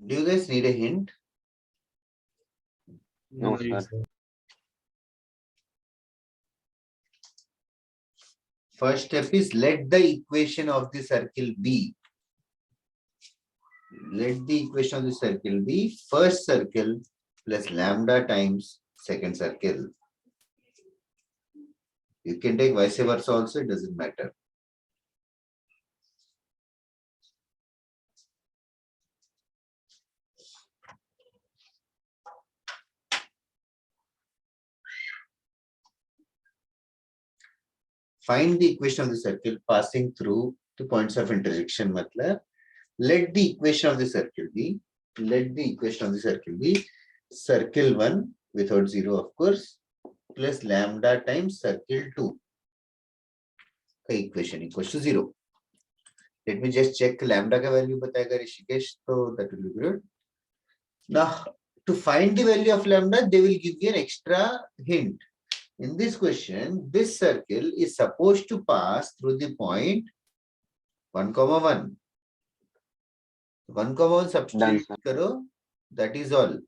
Do you guys need a hint? No, sir. First step is let the equation of the circle be. Let the equation of the circle be first circle plus lambda times second circle. You can take vice versa also, it doesn't matter. Find the equation of the circle passing through the points of intersection. Matlab, let the equation of the circle be, circle 1 without 0 of course, plus lambda times circle 2. The equation equals to 0. Let me just check lambda ka value batayega Rishikesh, so that will be good. Now, to find the value of lambda, they will give you an extra hint. In this question, this circle is supposed to pass through the point 1, 1. 1, 1 substitute karo, that is all.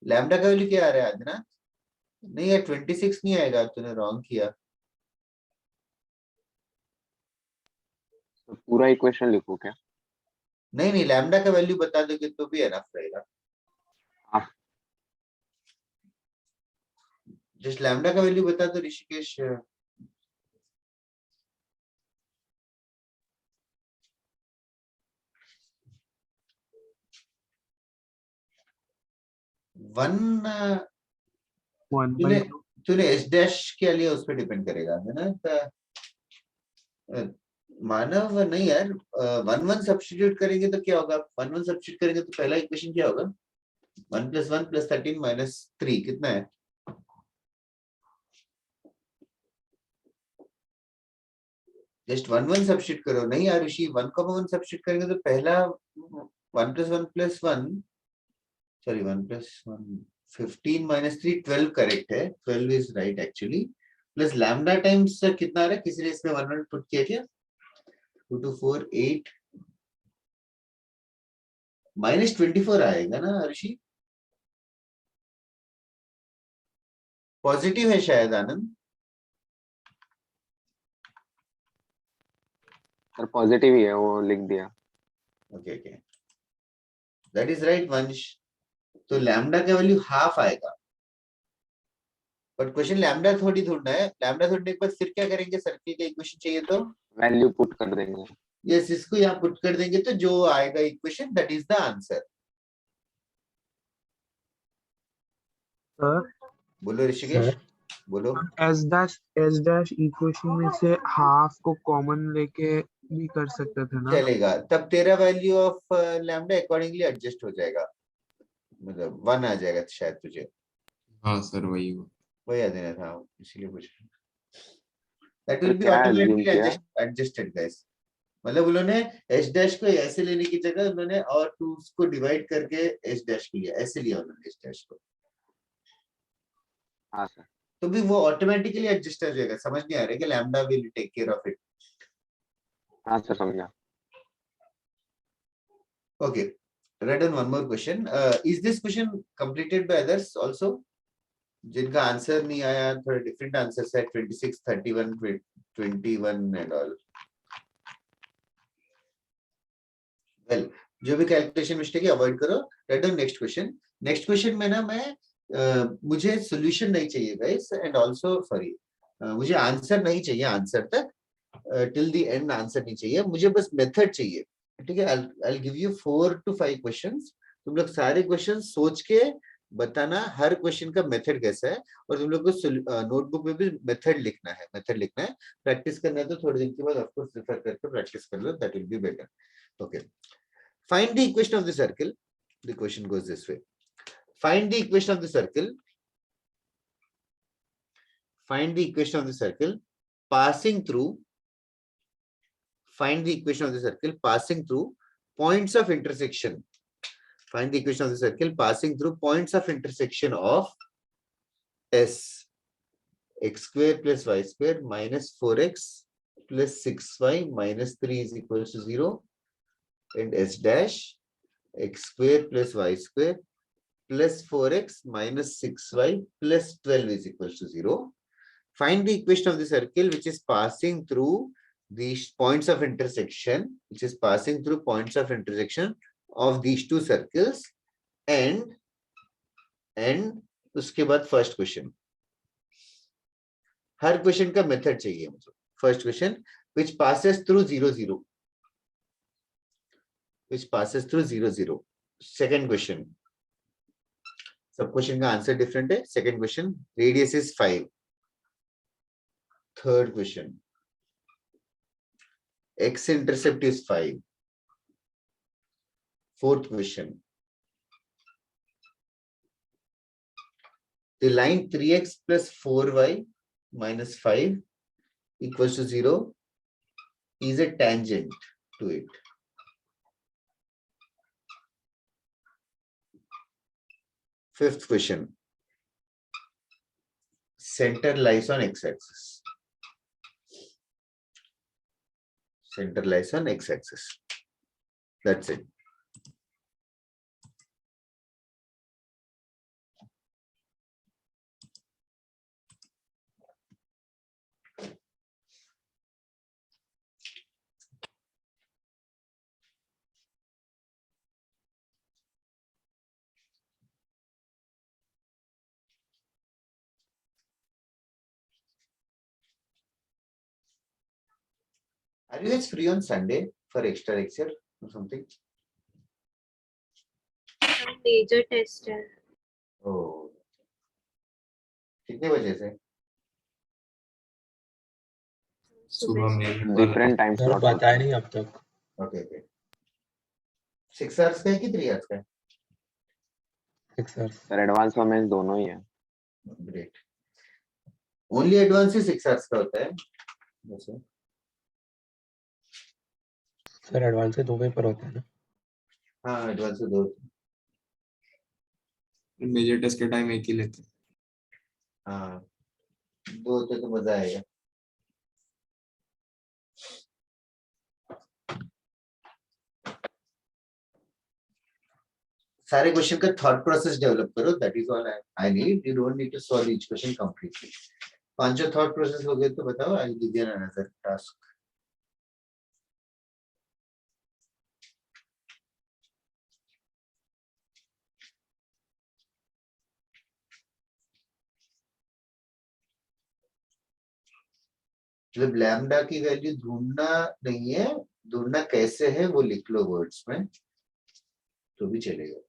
Lambda का value क्या आ रहा है आदिनाथ? नहीं है 26 नहीं आएगा, तूने wrong किया। तो पूरा इक्वेशन लिखो क्या? नहीं लैम्डा का वैल्यू बता दोगे तो भी एनफ रहेगा। जस्ट लैम्डा का वैल्यू बता दो ऋषिकेश। तूने एस डैश के लिए उस पर डिपेंड करेगा है ना? मानव नहीं यार, 1 1 सब्स्टिट्यूट करेंगे तो क्या होगा? 1 1 सब्स्टिट्यूट करेंगे तो पहला इक्वेशन क्या होगा? 1 + 1 + 13 - 3 कितना है? जस्ट 1 1 सब्स्टिट्यूट करो। नहीं यार ऋषि, 1 1 सब्स्टिट्यूट करेंगे तो पहला 1 + 1 + 1 सॉरी 1 + 1 15 - 3 12 करेक्ट है। 12 is right actually. Plus lambda times कितना आ रहा है? किसी ने इसमें 1 1 पुट किया क्या? 2 2 4 8 -24 आएगा ना ऋषि? पॉजिटिव है शायद आनंद। सर पॉजिटिव ही है, वो लिख दिया। ओके दैट इज राइट वंश। तो लैम्डा का वैल्यू हाफ आएगा, बट क्वेश्चन लैम्डा थोड़ी ढूंढना है। लैम्डा ढूंढने के बाद फिर क्या करेंगे? सर्किल का इक्वेशन चाहिए तो वैल्यू पुट कर देंगे। यस, इसको यहाँ पुट कर देंगे तो जो आएगा equation that is the answer. Sir बोलो ऋषिकेश, बोलो। एस डैश इक्वेशन में से हाफ को कॉमन लेके भी कर सकते थे ना? चलेगा, तब तेरा value of lambda accordingly adjust हो जाएगा, मतलब 1 आ जाएगा शायद तुझे। हाँ सर वही आ देना था, इसीलिए पूछ रहा हूं। That will be automatically adjusted guys. मतलब उन्होंने एस डैश को ऐसे लेने की जगह उन्होंने और 2 को डिवाइड करके एस डैश को लिया, ऐसे लिया उन्होंने एस डैश को। हाँ सर। तो भी वो ऑटोमेटिकली एडजस्ट हो जाएगा। समझ नहीं आ रहा है कि lambda will take care of it. हाँ सर समझा। Okay, write down one more question. Is this question completed by others also? जिनका आंसर नहीं आया, थोड़ा डिफरेंट आंसर्स है, 26, 31, 21 एंड ऑल। वेल, जो भी कैलकुलेशन मिस्टेक है अवॉइड करो। Write down next question. Next question में ना मैं मुझे सॉल्यूशन नहीं चाहिए गाइस, एंड आल्सो सॉरी मुझे आंसर नहीं चाहिए, आंसर तक टिल द एंड आंसर नहीं चाहिए, मुझे बस मेथड चाहिए। ठीक है, I give you 4 to 5 questions, तुम लोग सारे क्वेश्चन सोच के बताना हर क्वेश्चन का मेथड कैसा है, और तुम लोग को नोटबुक में भी मेथड लिखना है, प्रैक्टिस करना है तो थोड़े दिन के बाद ऑफ कोर्स रेफर करके प्रैक्टिस कर लो, that will be better. Okay, find the equation of the circle. The question goes this way: find the equation of the circle. Find the equation of the circle passing through. Find the equation of the circle passing through points of intersection. Find the equation of the circle passing through points of intersection of S, x square plus y square minus 4x plus 6y minus 3 is equals to 0, and S dash x square plus y square plus 4x minus 6y plus 12 is equals to 0. Find the equation of the circle which is passing through these points of intersection, of these two circles, and उसके बाद first question, हर question का method चाहिए मुझे। First question, which passes through 0 0, which passes through 0 0. Second question, सब question का answer different है। Second question, radius is 5. Third question, x intercept is 5. Fourth question, the line 3x plus 4y minus 5 equals to 0 is a tangent to it. Fifth question, center lies on x-axis. Center lies on x-axis. That's it. Are you guys free on Sunday for extra lecture or something? Major test है। Oh, कितने बजे से? सुबह में different time sir slot बताया नहीं अब तक। Okay, okay. 6 hours का है कि 3 hours का है? 6 hours। सर एडवांस और मेंस दोनों ही है। Great. Only advance ही 6 hours का होता है। वैसे सर एडवांस से 2 पेपर होते हैं ना। हाँ, एडवांस से 2। मेजर टेस्ट के टाइम एक ही लेते हैं। हाँ, 2 होते तो मजा आएगा। सारे क्वेश्चन का थॉट प्रोसेस डेवलप करो, that is all I need. You don't need to solve each question completely. 5 thought process हो गए तो बताओ, I will give you another task. मतलब लैम्डा की वैल्यू ढूंढना नहीं है, ढूंढना कैसे है वो लिख लो वर्ड्स में तो भी चलेगा।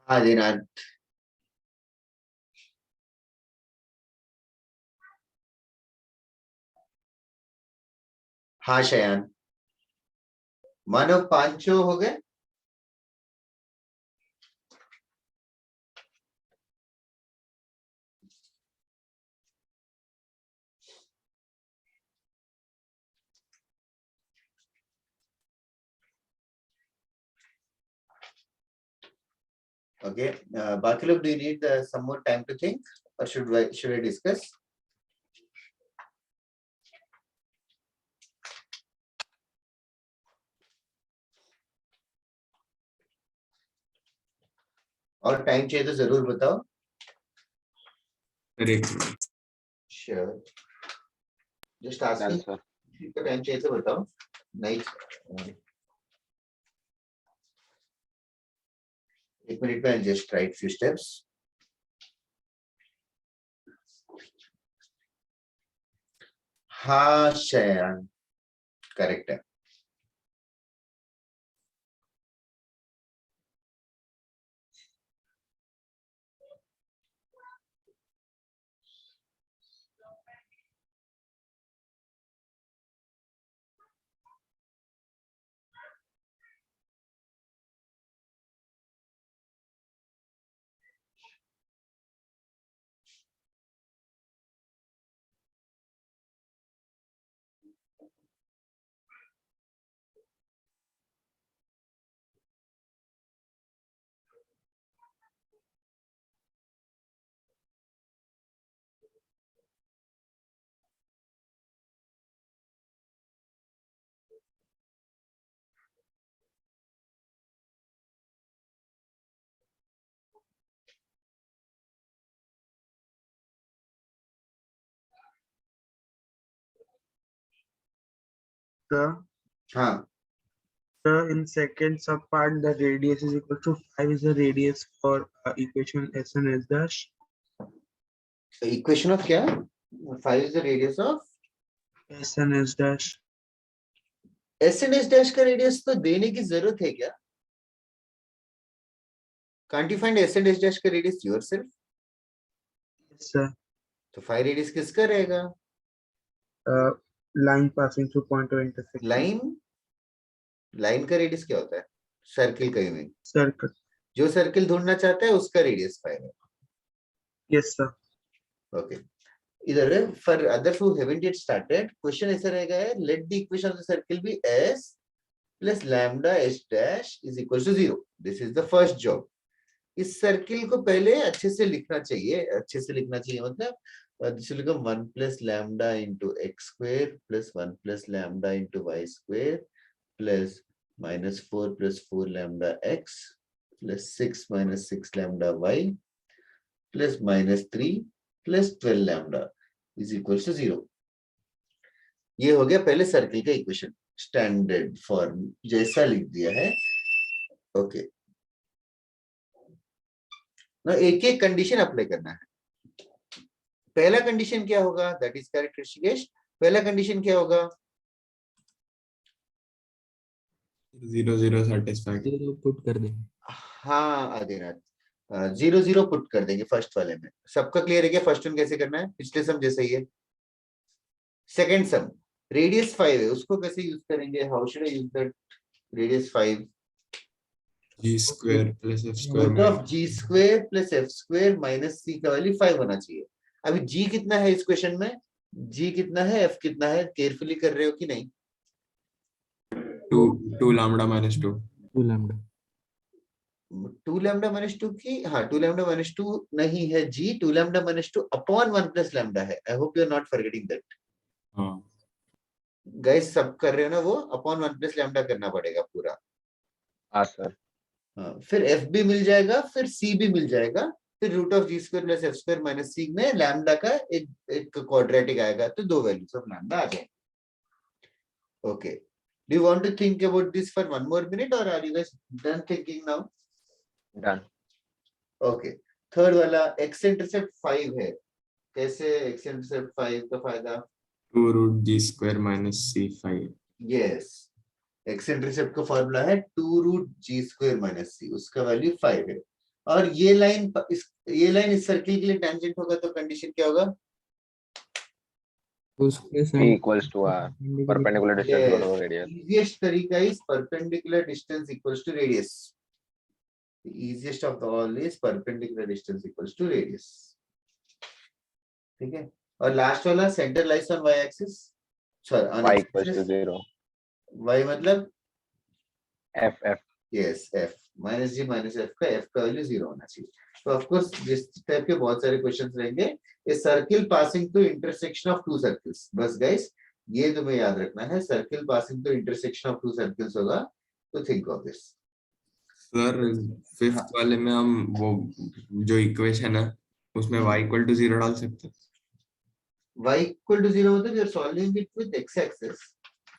आदिनाथ, हाँ शयान, मानव 5 हो गए। Okay, बाकी लोग, do you need some more time to think or should I discuss? और टाइम चाहिए तो जरूर बताओ। सर एक minute. Sure, just Done, asking, sir. Time चाहिए तो बताओ। नहीं, एक मिनट में जस्ट राइट फ्यू स्टेप्स। हाँ शयान, करेक्ट है। Sir, हाँ, sir, in second sub part, the radius is equal to 5 is the radius for equation S and S dash. Equation of क्या? 5 is the radius of S and S dash. S and S dash का radius तो देने की जरूरत है क्या? Can't you find S and S dash का radius yourself? Yes, sir. तो 5 रेडियस किसका रहेगा? Line passing through point of intersection. Line का रेडियस क्या होता है? सर्किल का यूनिट। Circle. जो सर्किल ढूंढना चाहता है उसका रेडियस 5 है। Yes, sir. ओके, इधर for others who haven't yet started, question ऐसा रहेगा है, let the equation of the circle be s plus lambda s dash is equal to 0। This is the first job. इस circle को पहले अच्छे से लिखना चाहिए, मतलब this will become 1 plus lambda into x square plus 1 plus lambda into y square plus -4 plus 4 lambda x plus 6 minus 6 lambda y plus -3 plus 12 lambda is equal to 0। ये हो गया पहले सर्किल का इक्वेशन, स्टैंडर्ड फॉर्म जैसा लिख दिया है। Okay, ना एक एक कंडीशन अप्लाई करना है। पहला कंडीशन क्या होगा? That is correct Rishikesh. पहला कंडीशन क्या होगा? 0 0 satisfied। 0 पुट कर देंगे। हाँ आदिनाथ, 0 0 पुट कर देंगे फर्स्ट वाले में। सबका क्लियर है क्या? फर्स्ट वन कैसे करना है? पिछले सम जैसा ही है। सेकंड सम, रेडियस 5 है, उसको कैसे यूज करेंगे? How should I use that radius 5? g square plus f square root of G square plus F square minus C का वैल्यू 5 होना चाहिए। अभी जी कितना है इस क्वेश्चन में? जी कितना है, एफ कितना है? केयरफुली कर रहे हो कि नहीं? 2 lambda minus 2। 2 lambda. 2 lambda minus 2 की, हाँ 2 लैम्डा माइनस 2 नहीं है जी, 2 lambda minus 2 upon 1 plus lambda है। I hope you are not forgetting that. हाँ गाइस सब कर रहे हो ना? वो अपॉन 1 प्लस लैम्डा करना पड़ेगा पूरा। हाँ sir. हाँ, फिर एफ भी मिल जाएगा, फिर सी भी मिल जाएगा, फिर root of G square plus F square minus C में लैम्डा का एक क्वाड्रेटिक आएगा, तो 2 वैल्यूज ऑफ लैम्डा आ जाएंगे। Okay, do you want to think about this for one more minute और are you guys done thinking now? Done. Okay, third वाला X intercept 5 है। कैसे एक्स इंटरसेप्ट 5 का फायदा? 2 root g square minus c 5। Yes, x intercept का formula है 2 root जी square minus सी, उसका value 5 है। और ये लाइन इस सर्किल के लिए टेंजेंट होगा तो कंडीशन क्या होगा? P equals to R. Perpendicular distance equal to radius. Easiest तरीका is perpendicular distance equals to radius. The easiest of all is perpendicular distance equals to radius. ठीक है, और लास्ट वाला centre lies on y axis, sorry on Y x equals to axis, 0. y मतलब F. Yes f minus g minus f का value 0 होना चाहिए। तो of course जिस टाइप के बहुत सारे क्वेश्चंस रहेंगे, a circle passing through intersection of to circles, बस गाइस ये तुम्हें याद रखना है, circle passing through intersection of to circles होगा, तो think of this. Sir fifth वाले में हम वो जो इक्वेशन है उसमें y इक्वल टू 0 डाल सकते हैं। y equal to 0 मतलब you're solving it with x axis,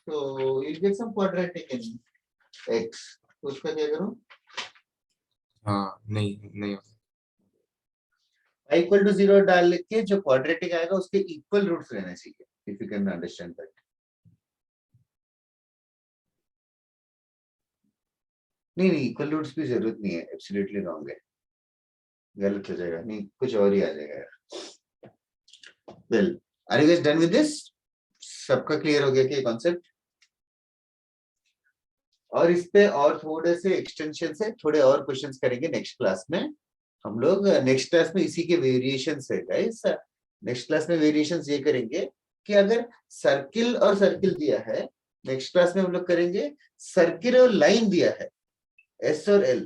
so you'll get some quadratic in x, तो उसका क्या करूं? हाँ नहीं y equal to 0 डाल के जो quadratic आएगा उसके equal roots रहना चाहिए, if you can understand that. नहीं equal roots की जरूरत नहीं है, absolutely wrong है, गलत हो जाएगा, नहीं कुछ और ही आ जाएगा। Well, are you guys done with this? सबका क्लियर हो गया कि कॉन्सेप्ट? और इस पे और थोड़े से एक्सटेंशन से थोड़े और क्वेश्चंस करेंगे नेक्स्ट क्लास में हम लोग। नेक्स्ट क्लास में इसी के वेरिएशंस है गाइस। नेक्स्ट क्लास में वेरिएशंस ये करेंगे कि अगर सर्किल और सर्किल दिया है, नेक्स्ट क्लास में हम लोग करेंगे सर्किल और लाइन दिया है एस और एल,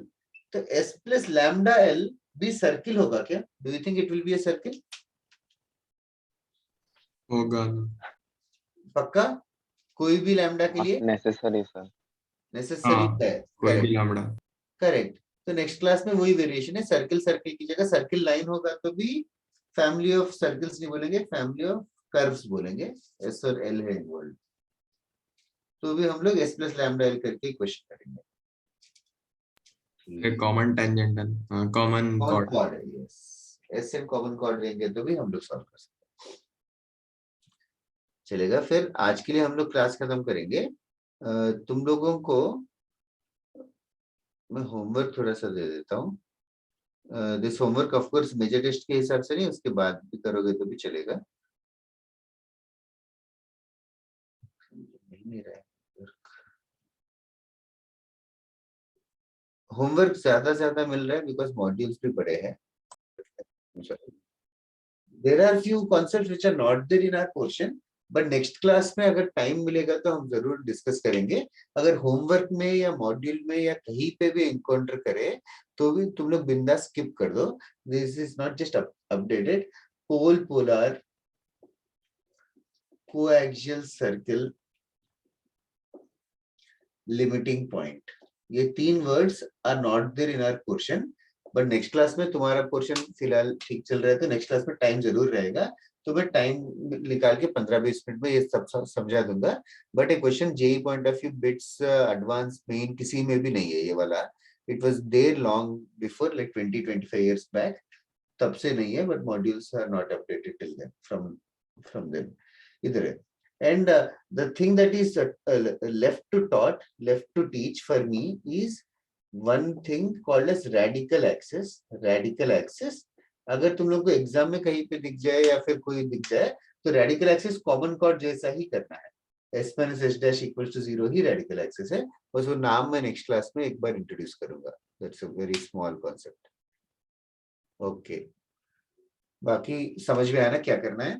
तो एस प्लस लैम्डा एल भी सर्किल होगा क्या? Do you think it will be a circle? होगा। पक्का? कोई भी लैम्डा के लिए Necessary sir. नेसेसरी हाँ, है? कोई भी करेक्ट लैम्डा। करेक्ट। तो नेक्स्ट क्लास में वही वेरिएशन है, सर्किल सर्किल की जगह सर्किल लाइन होगा तो भी फैमिली ऑफ सर्कल्स नहीं बोलेंगे, फैमिली ऑफ कर्व्स बोलेंगे, एस और एल है इन्वॉल्व, तो भी हम लोग एस प्लस लैम्डा एल करके क्वेश्चन करेंगे। एक कॉमन टेंजेंट है, कॉमन कॉर्ड है, yes, S M common chord लेंगे तो भी हम लोग सॉल्व कर सकते हैं। चलेगा, फिर आज के लिए हम लोग क्लास खत्म करेंगे। तुम लोगों को मैं होमवर्क थोड़ा सा दे देता हूँ। This homework of course major test के हिसाब से नहीं, उसके बाद भी करोगे तो भी चलेगा। नहीं रहा होमवर्क ज्यादा मिल रहा है बिकॉज मॉड्यूल्स भी बड़े हैं। There are few concepts which are not there in our portion, but next class में अगर टाइम मिलेगा तो हम जरूर डिस्कस करेंगे। अगर होमवर्क में या मॉड्यूल में या कहीं पे भी इनकाउंटर करे तो भी तुम लोग बिंदास स्किप कर दो। This is not just updated. Pole, polar, coaxial circle, limiting point, ये 3 words are not there in our portion, but next class में तुम्हारा पोर्शन फिलहाल ठीक चल रहा है तो नेक्स्ट क्लास में टाइम जरूर रहेगा, तो मैं टाइम निकाल के 15-20 मिनट में ये सब समझा दूंगा। But a question JEE point of view bits advance main किसी में भी नहीं है ये वाला। It was there long before, like 20-25 years back, तब से नहीं है, but modules are not updated till then from them. इधर है। And the thing that is left to teach for me is one thing called as radical axis. Radical axis, अगर तुम लोग को एग्जाम में कहीं पे दिख जाए या फिर कोई दिख जाए तो रेडिकल एक्सिस कॉमन कॉर्ड जैसा ही करना है, s minus s dash equals to 0 he radical axis है, बस वो नाम मैं नेक्स्ट क्लास में एक बार इंट्रोड्यूस करूंगा। That's a very small concept. Okay, बाकी समझ में आया ना क्या करना है?